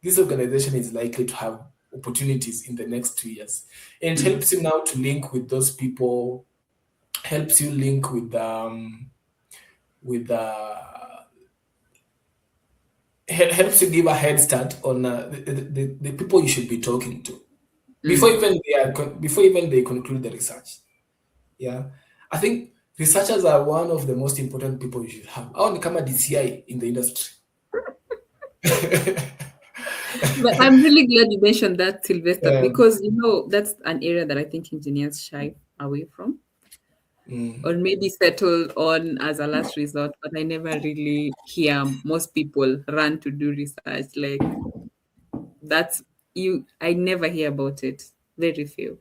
this organization is likely to have opportunities in the next 2 years. And it Mm. helps you now to link with those people, helps you link with helps you give a head start on the people you should be talking to Mm. before even they conclude the research. Yeah, I think researchers are one of the most important people you should have. Au ni kama DCI in the industry. But I'm really glad you mentioned that, Sylvester, Um, because that's an area that I think engineers shy away from, or mm, maybe settle on as a last resort. But I never really hear most people run to do research. Like that's you. I never hear about it. Very few.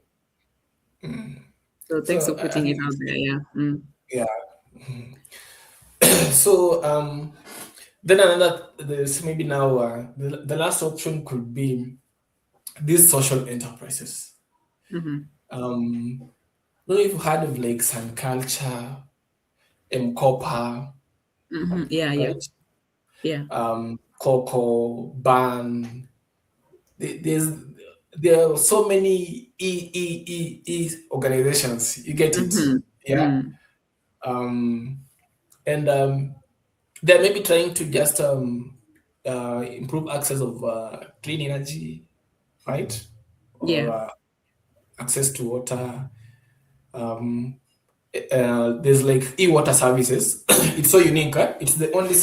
So thanks so for I putting it think out it's, there. Yeah. Mm. yeah. So then another there's maybe now the last option could be these social enterprises. Mm-hmm. I don't know if you've heard of like Sun Culture, Mkopa, Mm-hmm. Yeah. Yeah. right? Yeah. Coco, Ban. There's there are so many organizations. You get it, Mm-hmm. yeah. Mm. Um, and they're maybe trying to just improve access of clean energy, right? Or Yeah. access to water. Um, there's like e-water services. It's so unique. Huh? It's the only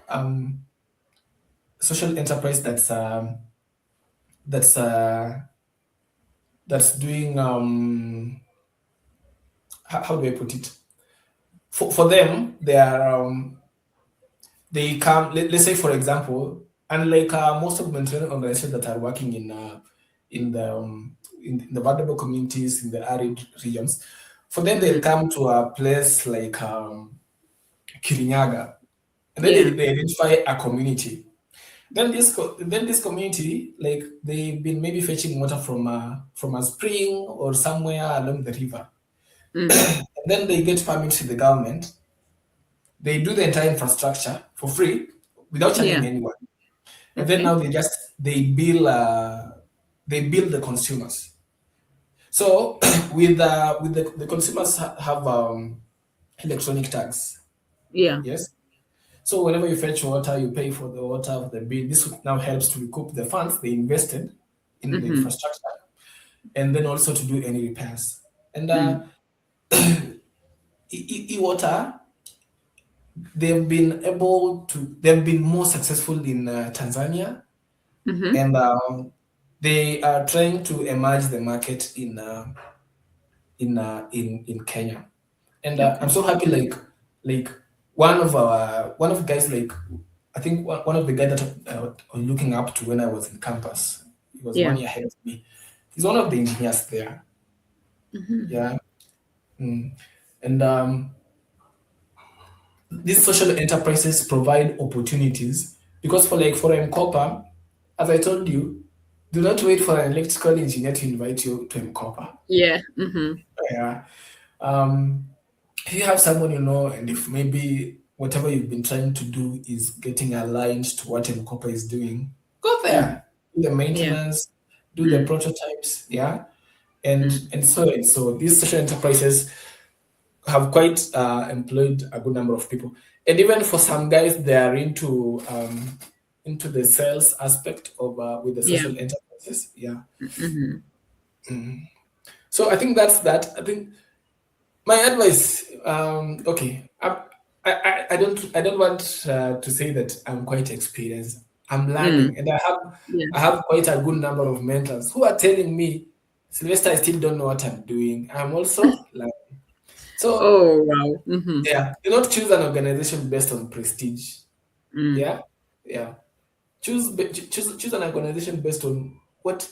um, social enterprise that's that's doing how do I put it? For them, they come. Let's say for example, unlike most of the humanitarian organizations that are working in the in the vulnerable communities in the arid regions, for them they'll Mm-hmm. come to a place like Kirinyaga, and then Yeah. they identify a community. Then this community, like they've been maybe fetching water from a spring or somewhere along the river. Mm. And then they get permits to the government. They do the entire infrastructure for free without charging Yeah. anyone. And then Okay. now they bill the consumers. So with the consumers have electronic tags. Yeah. Yes. So whenever you fetch water, you pay for the water of the bill. This now helps to recoup the funds they invested in the Mm-hmm. infrastructure, and then also to do any repairs. And Mm. e-water, they've been more successful in Tanzania, Mm-hmm. and they are trying to emerge the market in Kenya. And I'm Okay. so happy, like one of the guys, like I think one of the guys that I was looking up to when I was in campus. He was one Yeah. year ahead of me. He's one of the engineers there. Mm-hmm. Yeah. Mm. And these social enterprises provide opportunities because for Mkopa, as I told you, do not wait for an electrical engineer to invite you to Mkopa. Yeah. Mm-hmm. Yeah. Um, if you have someone you know, and if maybe whatever you've been trying to do is getting aligned to what Mkopa is doing, go Mm. there, do the Yeah. maintenance, do the Mm. prototypes, yeah, Mm. and so these social enterprises have quite employed a good number of people, and even for some guys, they are into the sales aspect of with the Yeah. social enterprises, yeah. Mm-hmm. So I think that's that. I think my advice, okay, I don't want to say that I'm quite experienced. I'm Mm. learning, and Yeah. I have quite a good number of mentors who are telling me, Sylvester, I still don't know what I'm doing. I'm also learning. So Oh wow. Mm-hmm. yeah, do not choose an organization based on prestige. Mm. Yeah, yeah. Choose an organization based on what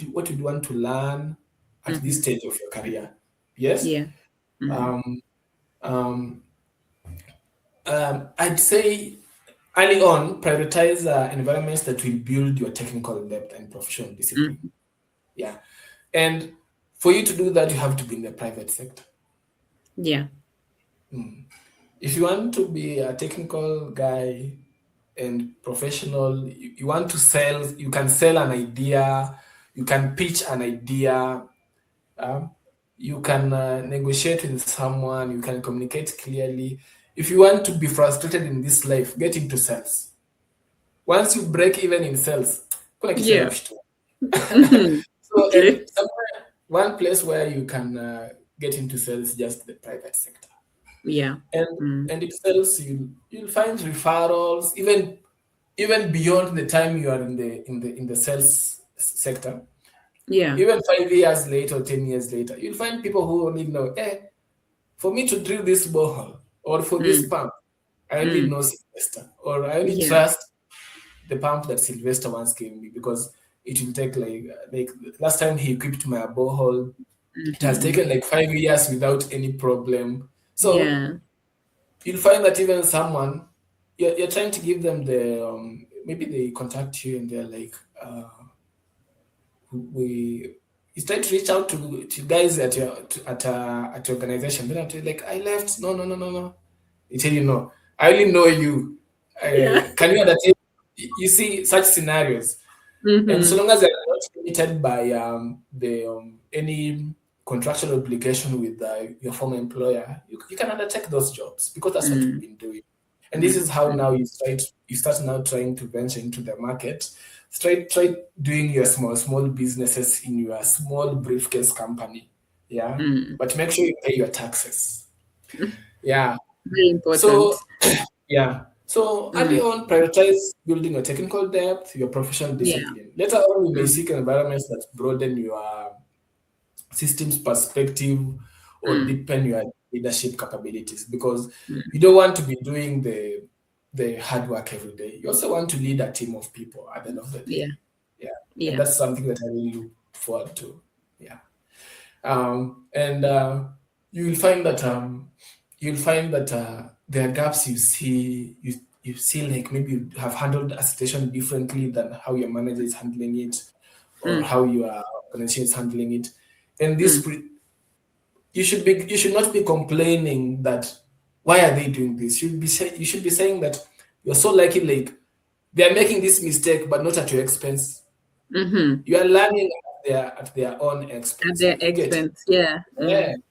you want to learn at this Mm-hmm. stage of your career. Yes. Yeah. Mm. Um, um, I'd say early on, prioritize environments that will build your technical depth and professional discipline. Mm. Yeah. And for you to do that, you have to be in the private sector. Yeah. If you want to be a technical guy and professional, you want to sell, you can sell an idea, you can pitch an idea, um, you can negotiate with someone, you can communicate clearly. If you want to be frustrated in this life, get into sales. Once you break even in sales, kuna kitu Yeah. inakushtua. Mm-hmm. So, and Okay. somewhere one place where you can get into sales is just the private sector. Yeah. and Mm. and it sells you'll find referrals even beyond the time you are in the sales sector. Yeah. Even 5 years later or 10 years later, you'll find people who only know, for me to drill this borehole or for this Mm. pump, I only Mm. know Sylvester, or I only Yeah. trust the pump that Sylvester once gave me because it will take like last time he equipped my borehole, it has Mm-hmm. taken like 5 years without any problem. So Yeah. you'll find that even someone you're trying to give them the maybe they contact you and they're like we you try to reach out to guys at your organization. Then I'm like, I left. No, no, no, no, no. They tell you no. I only know you. Yeah. Can you understand? You see such scenarios, and so Mm-hmm. long as they're not limited by the any contractual obligation with your former employer, you can undertake those jobs because that's what you've Mm. been doing. And this Mm. is how Mm. now you start now trying to venture into the market. Try doing your small businesses in your small briefcase company. Yeah. Mm. But make sure you pay your taxes. Yeah. Very important. So yeah. So early Mm. on, prioritize building your technical depth, your professional Yeah. discipline. Later on, you may Mm. seek environments that broaden your systems perspective or Mm. deepen your leadership capabilities because Mm. you don't want to be doing the hard work every day. You also want to lead a team of people at the end of the Yeah. day. Yeah. And Yeah. that's something that I really look forward to. Yeah. And you'll find that there are gaps you see like maybe you have handled a situation differently than how your manager is handling it or Mm. how your organization is handling it. And Mm. you should not be complaining that why are they doing this. You should be saying that you're so lucky, like they are making this mistake but not at your expense. Mm-hmm. You are learning at their own At expense. their You get it. expense. Yeah. Yeah. Mm.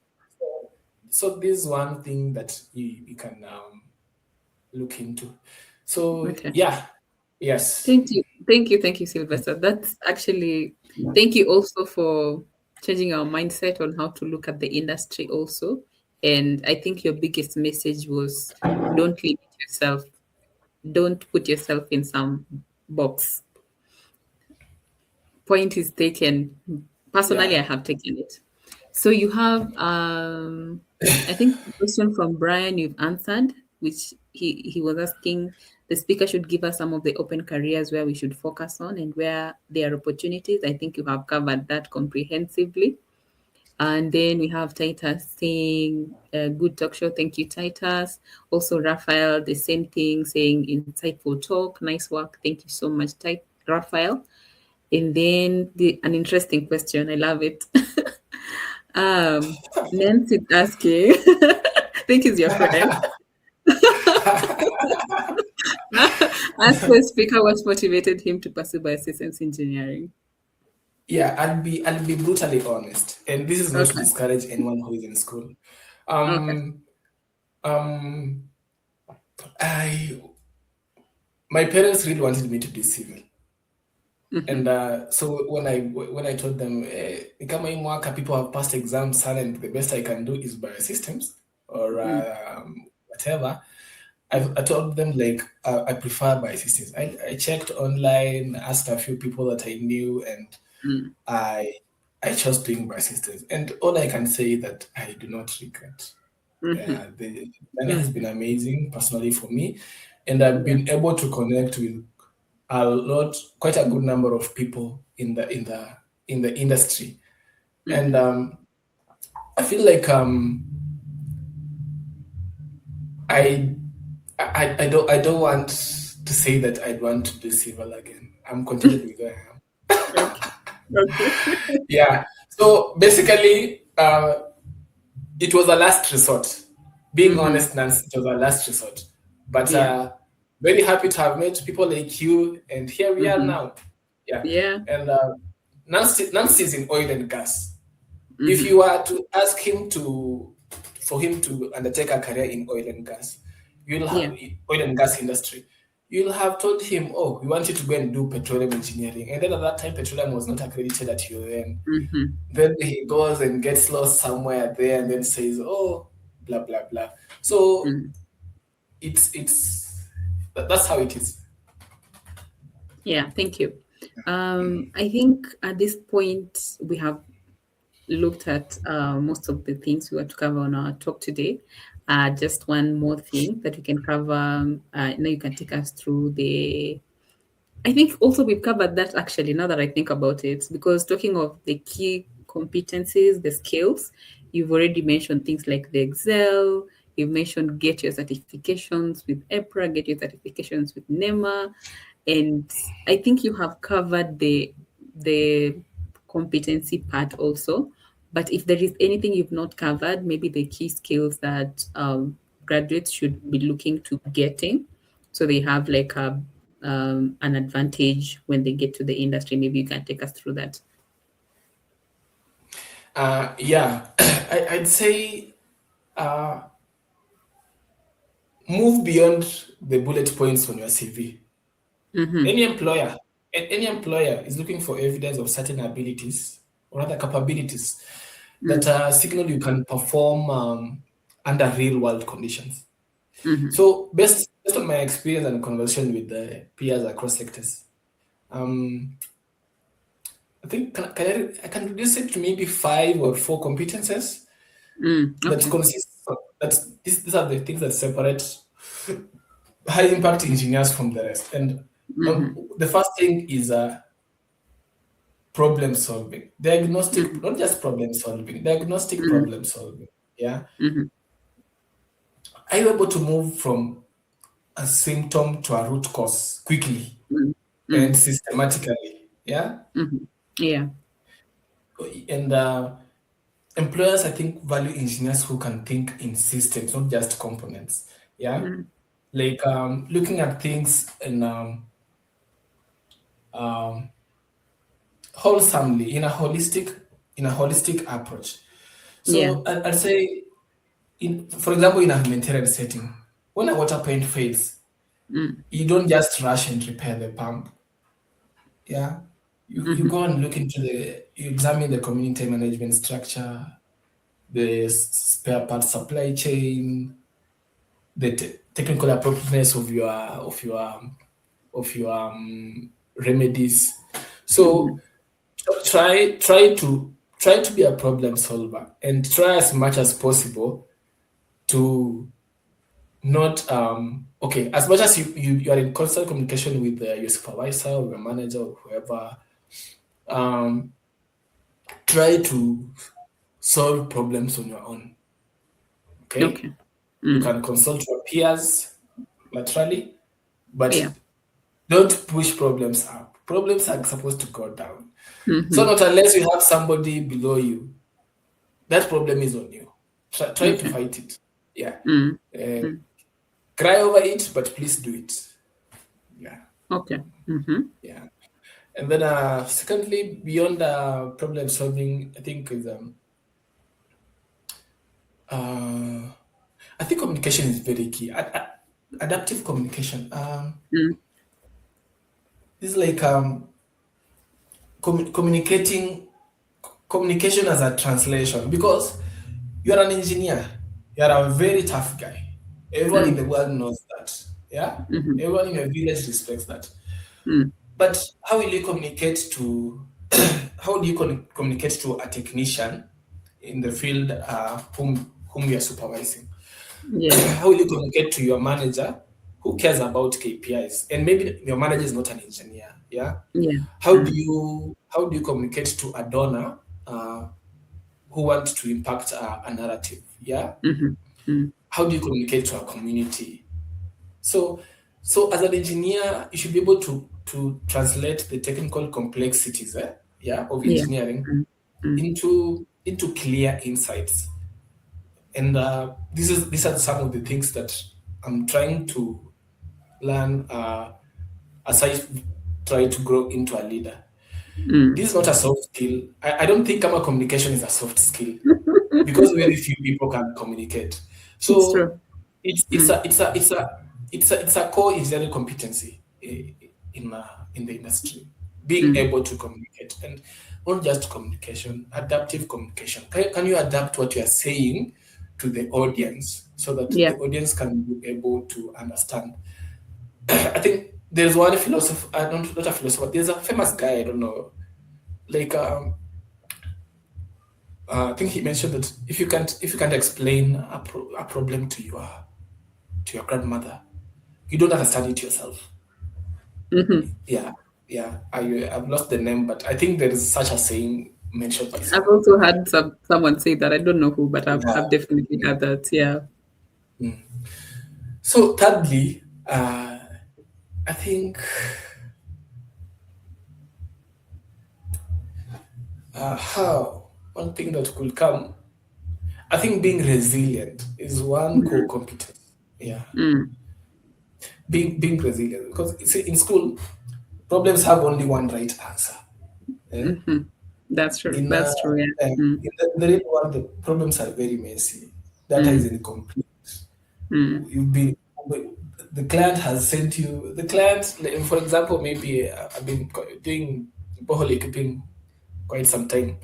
So this is one thing that you can look into. So Okay. yeah, yes, Thank you. Thank you. Thank you, Sylvester. That's actually, thank you also for changing our mindset on how to look at the industry also. And I think your biggest message was don't limit yourself. Don't put yourself in some box. Point is taken. Personally, I yeah. have taken it. So you have, I think, the question from Brian you've answered, which he was asking the speaker should give us some of the open careers where we should focus on and where there are opportunities. I think you have covered that comprehensively. And then we have Titus saying, good talk show. Thank you, Titus. Also, Raphael, the same thing, saying insightful talk. Nice work. Thank you so much, Raphael. And then an interesting question. I love it. Nancy asking, I think he's your friend. Ask the speaker what motivated him to pursue biosystems engineering. Yeah, I'll be brutally honest, and this is not to Okay. discourage anyone who is in school. Okay. Um, um, I my parents really wanted me to do civil, and Mm-hmm. so when I told them, kama hii mwaka people have passed exams sana, and the best I can do is biosystems or Mm, whatever. I told them like I prefer biosystems. I checked online, asked a few people that I knew, and mm, I I chose doing biosystems. And all I can say that I do not regret. mm-hmm. Yeah, the learning has been Mm-hmm. amazing personally for me, and I've Yeah. been able to connect with quite a good number of people in the industry, and Mm-hmm. I feel like I I don't want to say that I want to do civil again. I'm contented with where I am. Okay. Okay. Yeah. So basically, it was a last resort. Being Mm-hmm. honest, Nancy, it was a last resort. But Yeah. very happy to have met people like you, and here we are Mm-hmm. now. Yeah. Yeah. And Nancy is in oil and gas. If Mm-hmm. you were to ask him for him to undertake a career in oil and gas, you'll have Yeah. oil and gas industry, you'll have told him, oh, we want you to go and do petroleum engineering. And then at that time, petroleum was not accredited at UN. Mm-hmm. Then he goes and gets lost somewhere there and then says, oh, blah, blah, blah. So Mm. that's how it is. Yeah, thank you. I think at this point we have looked at most of the things we want to cover on our talk today. Just one more thing that we can cover. Now you can take us through the. I think also we've covered that actually. Now that I think about it, because talking of the key competencies, the skills, you've already mentioned things like the Excel. You've mentioned get your certifications with EPRA, get your certifications with NEMA, and I think you have covered the competency part also. But if there is anything you've not covered, maybe the key skills that graduates should be looking to getting, so they have like an advantage when they get to the industry. Maybe you can take us through that. Yeah, I'd say uh, move beyond the bullet points on your CV. Mm-hmm. Any employer, any employer is looking for evidence of certain abilities or other capabilities that signal you can perform under real world conditions. Mm-hmm. So based on my experience and conversation with the peers across sectors, I think I can reduce it to maybe 5 or 4 competences that Okay. consist of, these are the things that separate high impact engineers from the rest. And Mm-hmm. the first thing is problem solving, diagnostic, Mm-hmm. not just problem solving, diagnostic problem solving. Yeah. Mm-hmm. Are you able to move from a symptom to a root cause quickly Mm-hmm. and systematically? Yeah. Mm-hmm. Yeah. And employers, I think, value engineers who can think in systems, not just components. Yeah. Mm-hmm. Like looking at things in um, wholesomely in a holistic approach. Yeah. So I'd say, for example, in a humanitarian setting, when a water plant fails, Mm. you don't just rush and repair the pump. Yeah, you Mhm. go and look into you examine the community management structure, the spare part supply chain, the technical appropriateness of your remedies. So Mhm. try to be a problem solver and try as much as possible to not okay, as much as you are in constant communication with your supervisor or your manager or whoever, um try to solve problems on your own. Okay, Okay. you Mm. can consult your peers laterally, but Yeah. don't push problems up. Problems are supposed to go down. So Mhm. not unless you have somebody below you, that problem is on you. Try to Okay. fight it. Yeah. Mm. uh, Mm. Cry over it, but please do it. Yeah. Okay. Mhm. Yeah. And then secondly, beyond problem solving, I think is uh, I think communication is very key. Adaptive communication. Mm. This is like communicating communication as a translation, because you're an engineer, you're a very tough guy. Everyone in Mm. the world knows that. Yeah, Mhm. everyone in your village respects that. Mm. But how will you communicate to how do you communicate to a technician in the field whom you are supervising? Yeah. How will you communicate to your manager who cares about KPIs? And maybe your manager is not an engineer. Yeah. Yeah. How do Mm. you communicate to a donor who wants to impact a narrative? Yeah. Mhm. Mm. How do you communicate to a community? So, so as an engineer, you should be able to translate the technical complexities, yeah, of Yeah. engineering Mm. Mm. into clear insights. And these are some of the things that I'm trying to learn as I try to grow into a leader. Mm. This is not a soft skill. I don't think our communication is a soft skill, because very few people can communicate. It's So true. it's it's Mm. a it's a it's a it's a core engineering competency in the industry, being Mm. able to communicate, and not just communication, adaptive communication. Can you adapt what you are saying to the audience so that Yeah. the audience can be able to understand? I think there's one philosopher, I don't not a philosopher, there's a famous guy, I don't know, like I think he mentioned that if you can't explain a problem to your grandmother, you don't understand it yourself. Hmm. Yeah, yeah. I've lost the name, but I think there is such a saying mentioned by I've someone. also had someone say that. I don't know who, but I've Yeah. definitely had that. Yeah. Mm. So thirdly, I think how one thing that could come. I think being resilient is one core Mm. competence. Yeah, Mm. being resilient, because you see in school problems have only one right answer. Eh? Hmm. That's true. In That's true. Yeah. Mm. the real world, the problems are very messy. Data is Mm. incomplete. Mm. You've been the client has sent you the client, like, for example, maybe I've been doing borehole equipping quite some time.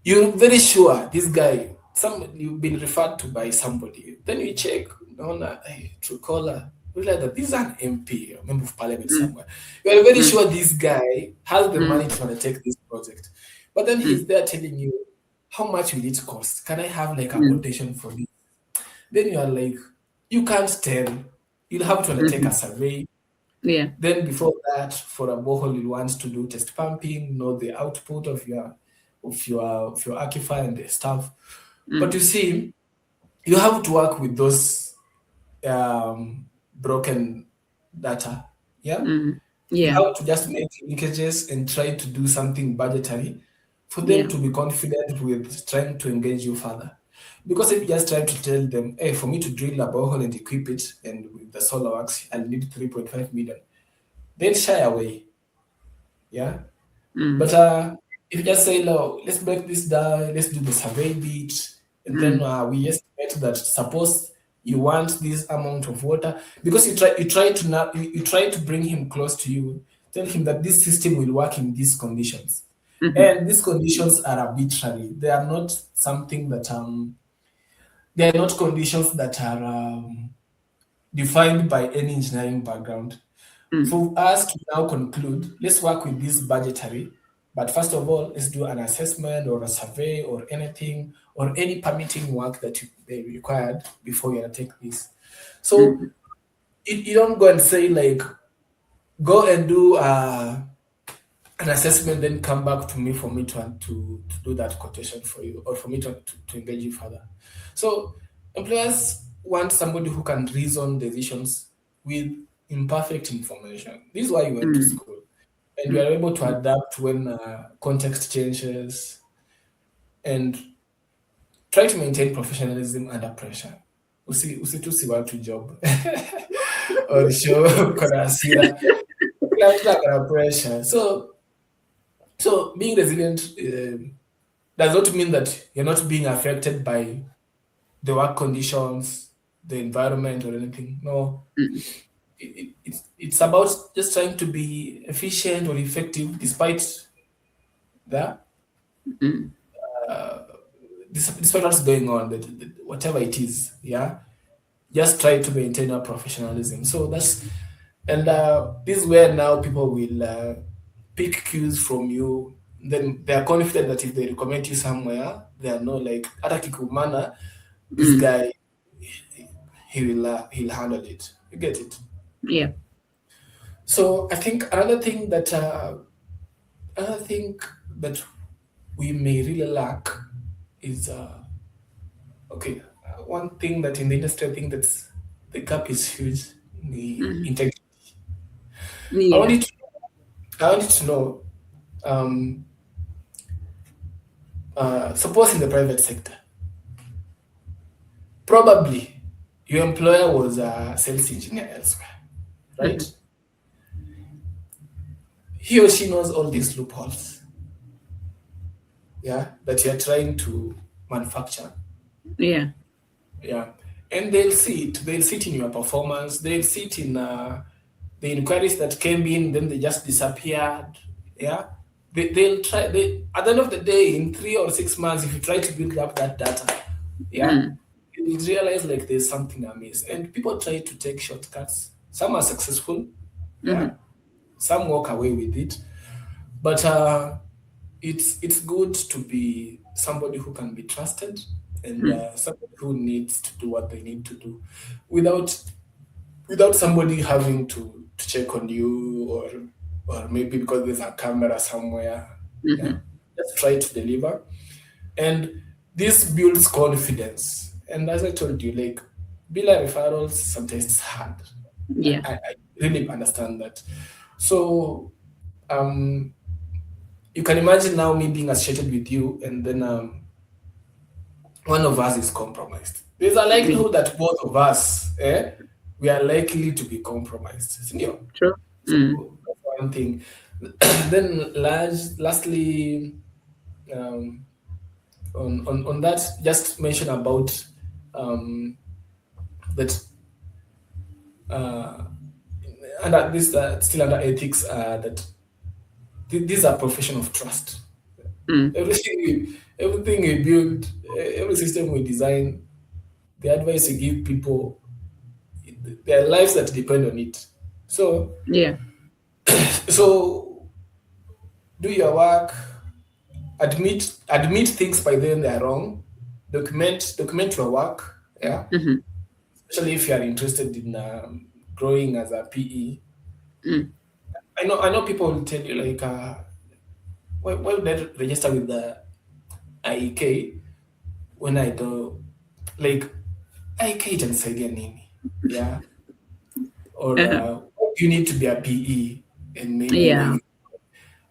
You're very sure this guy, some you've been referred to by somebody, then you check on a true caller, realize that this is an MP, a member of parliament Mm. somewhere. You're very Mm. sure this guy has the Mm. money to undertake this project, but then he's Mm. there telling you, how much will it cost, can I have like a Mm. quotation for this? Then you are like, you can't tell. You'll have to undertake a Mhm. survey. Yeah. Then before that, for a borehole, you want to do test pumping, know the output of your aquifer and the stuff. But Mm. you see, you have to work with those broken data. Yeah, Mm. you Yeah. have to just make linkages and try to do something budgetary for them Yeah. to be confident with trying to engage you further. Because if you just try to tell them, hey, for me to drill a borehole and equip it and with the solar works, I'll need 3.5 million, they'll shy away. Yeah. Mm. But if you just say, no, let's break this down, let's do the survey bit, and then Mm. we estimate that suppose you want this amount of water, because you try to bring him close to you, tell him that this system will work in these conditions, Mhm. and these conditions are arbitrary. They are not something that they are not conditions that are defined by any engineering background. Mm. For us to now conclude, let's work with this budgetary. But first of all, let's do an assessment or a survey or anything or any permitting work that you may be required before you undertake this. So Mhm. you don't go and say like, go and do an assessment, then come back to me for me to do that quotation for you or for me to engage you further. So employers want somebody who can reason decisions with imperfect information. This is why you went to Mm. school, and you Mm. are able to adapt when context changes, and try to maintain professionalism under pressure. Usitusi watu job or show kuna hasira. Kila mtu ako pressure. So being resilient does not mean that you're not being affected by the work conditions, the environment, or anything. No, Mm. it's about just trying to be efficient or effective despite that. Mm. Despite what's going on, whatever it is, yeah, just try to maintain our professionalism. So that's, and this is where now people will pick cues from you. Then they are confident that if they recommend you somewhere, they are not like hata kikumana, this Mm. guy, he'll handle it. You get it. Yeah. So I think another thing that we may really lack is okay. One thing that in the industry I think that's the gap is huge. The Mhm. integrity. I want Yeah. you to I want you to know. Um, suppose in the private sector, probably your employer was a sales engineer elsewhere, right? Mhm. He or she knows all these loopholes, yeah, that you're trying to manufacture, Yeah. yeah. and they'll see it. They'll see it in your performance. They'll see it in the inquiries that came in, then they just disappeared. Yeah, they'll try. At the end of the day, in 3 or 6 months, if you try to build up that data, yeah, Mm, you'll realize like there's something amiss, and people try to take shortcuts. Some are successful, yeah. mhm, Some walk away with it, but it's good to be somebody who can be trusted, and mm, somebody who needs to do what they need to do, without somebody having to check on you, or maybe because there's a camera somewhere. Yeah, mhm. just try to deliver, and this builds confidence. And as I told you, like biller referrals sometimes it's hard. Yeah, I really understand that. So um you can imagine now me being associated with you, and then one of us is compromised. There's a yeah, likelihood that both of us, we are likely to be compromised. Senior. true. Mm, So that's one thing. Then lastly, um, on that, just mention about that uh, under this still under ethics, that these are profession of trust. mm, Everything we build, every system we design, the advice we give people, their lives that depend on it. So yeah. so do your work, admit things by then they are wrong, document your work, yeah. Mhm, Especially if you are interested in growing as a PE. mm, I know people will tell you like, why would I register with the IEK when I do, like, IEK itanisaidia nini? Yeah. Or uh-huh. why do you need to be a PE? And maybe Yeah. like,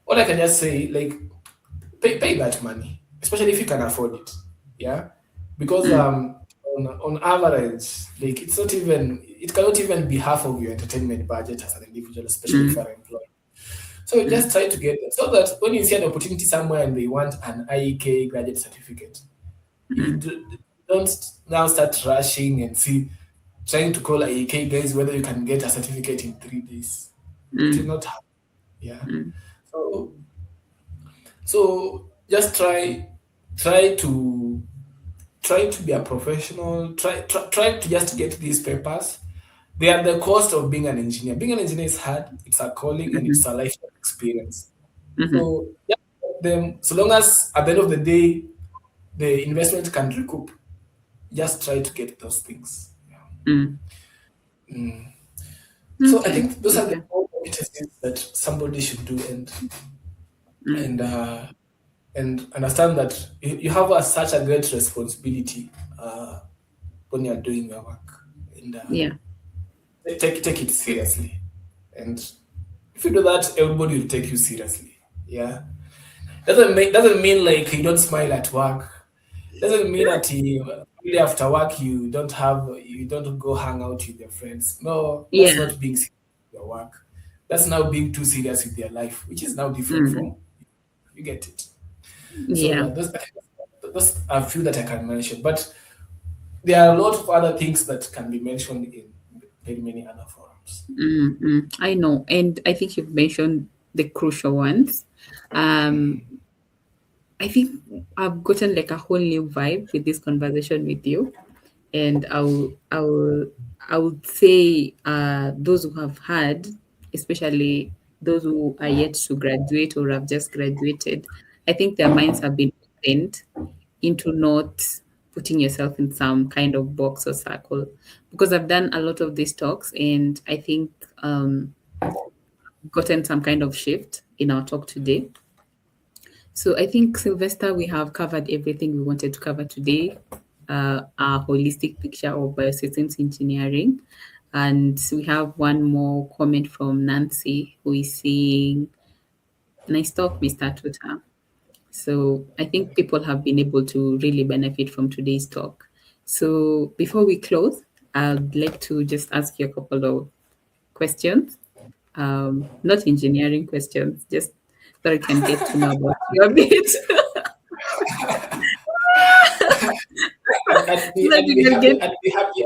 what I can just say, like, pay that money, especially if you can afford it. Yeah, because Mm, on average, like it cannot even be half of your entertainment budget as an individual, especially if mm, you're employed. So mm, just try to get it so that when you see an opportunity somewhere and they want an IEK graduate certificate, you mm, don't now start rushing and see trying to call IEK guys whether you can get a certificate in 3 days. It will mm, not happen. Yeah. mm, So just try to be a professional. Try to just get these papers. They are the cost of being an engineer. Being an engineer is hard. It's a calling and mhm, it's a lifetime experience. mhm, So just get them. So long as at the end of the day the investment can recoup, just try to get those things. Yeah. mm. Mm. So I Okay. think those are the Okay. four competencies that somebody should do, Mm, and uh, and understand that you have such a great responsibility when you're doing your work, and yeah. take it seriously. And if you do that, everybody will take you seriously. Yeah, doesn't mean like you don't smile at work. Doesn't mean that really after work you don't go hang out with your friends. No, that's Yeah. not being serious with your work. That's now being too serious with your life, which is now different Mm, from, you get it. So yeah. yeah, those are a few that I can mention, but there are a lot of other things that can be mentioned in very many other forums. Mm, mm. I know. And I think you've mentioned the crucial ones. Um, I think I've gotten like a whole new vibe with this conversation with you. And I would say those who have had, especially those who are yet to graduate or have just graduated, I think their minds have been opened into not putting yourself in some kind of box or circle. Because I've done a lot of these talks, and I think gotten some kind of shift in our talk today. So I think, Sylvester, we have covered everything we wanted to cover today, our holistic picture of biosystems engineering. And we have one more comment from Nancy, who is saying, nice talk, Mr. Tuta. So I think people have been able to really benefit from today's talk. So before we close, I'd like to just ask you a couple of questions, not engineering questions, just so I can get to know about you a bit. I'd So be, that I'd you be can happy. get I'd be happy.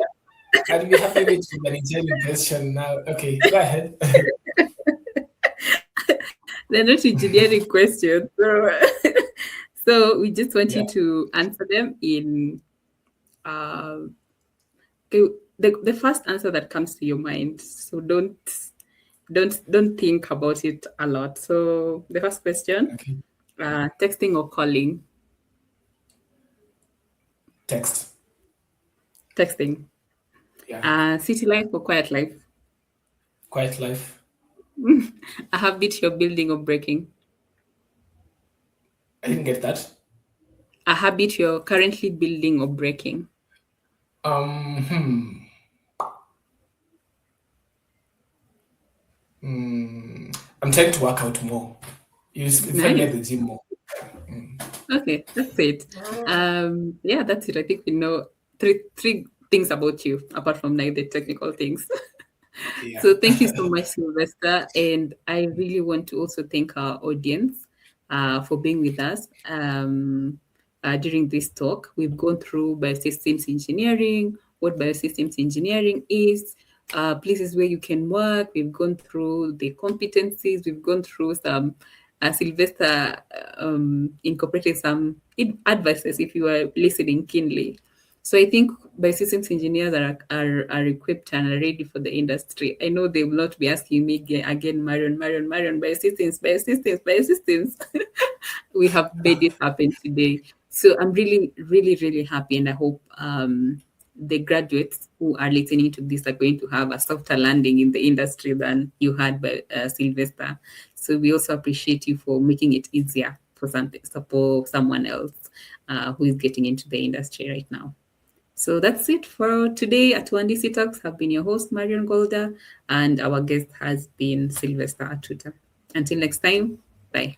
And we have maybe humanitarian question now. Okay, go ahead. They're not engineering questions. So, so we just want Yeah. you to answer them in uh, the first answer that comes to your mind. So don't think about it a lot. So the first question, Okay. texting or calling? Text. Texting. Yeah. City life or quiet life? Quiet life. A habit you're building or breaking? I didn't get that. A habit you're currently building or breaking? Um, hmm. I'm trying to work out more. You find me at Nice. the gym more. Okay, that's it. Yeah, that's it. I think we know three things about you apart from like the technical things. Yeah. So thank you so much, Sylvester. And I really want to also thank our audience for being with us during this talk. We've gone through biosystems engineering, what biosystems engineering is, places where you can work. We've gone through the competencies. We've gone through some Sylvester incorporated some advices if you are listening keenly. So I think biosystems engineers are equipped and are ready for the industry. I know they will not be asking me again, Marion, biosystems. We have made it happen today. So I'm really, really, really happy, and I hope the graduates who are listening to this are going to have a softer landing in the industry than you had by Sylvester. So we also appreciate you for making it easier for someone else who is getting into the industry right now. So that's it for today at One DC Talks. I've been your host, Marion Golda, and our guest has been Sylvester Atuta. Until next time, bye.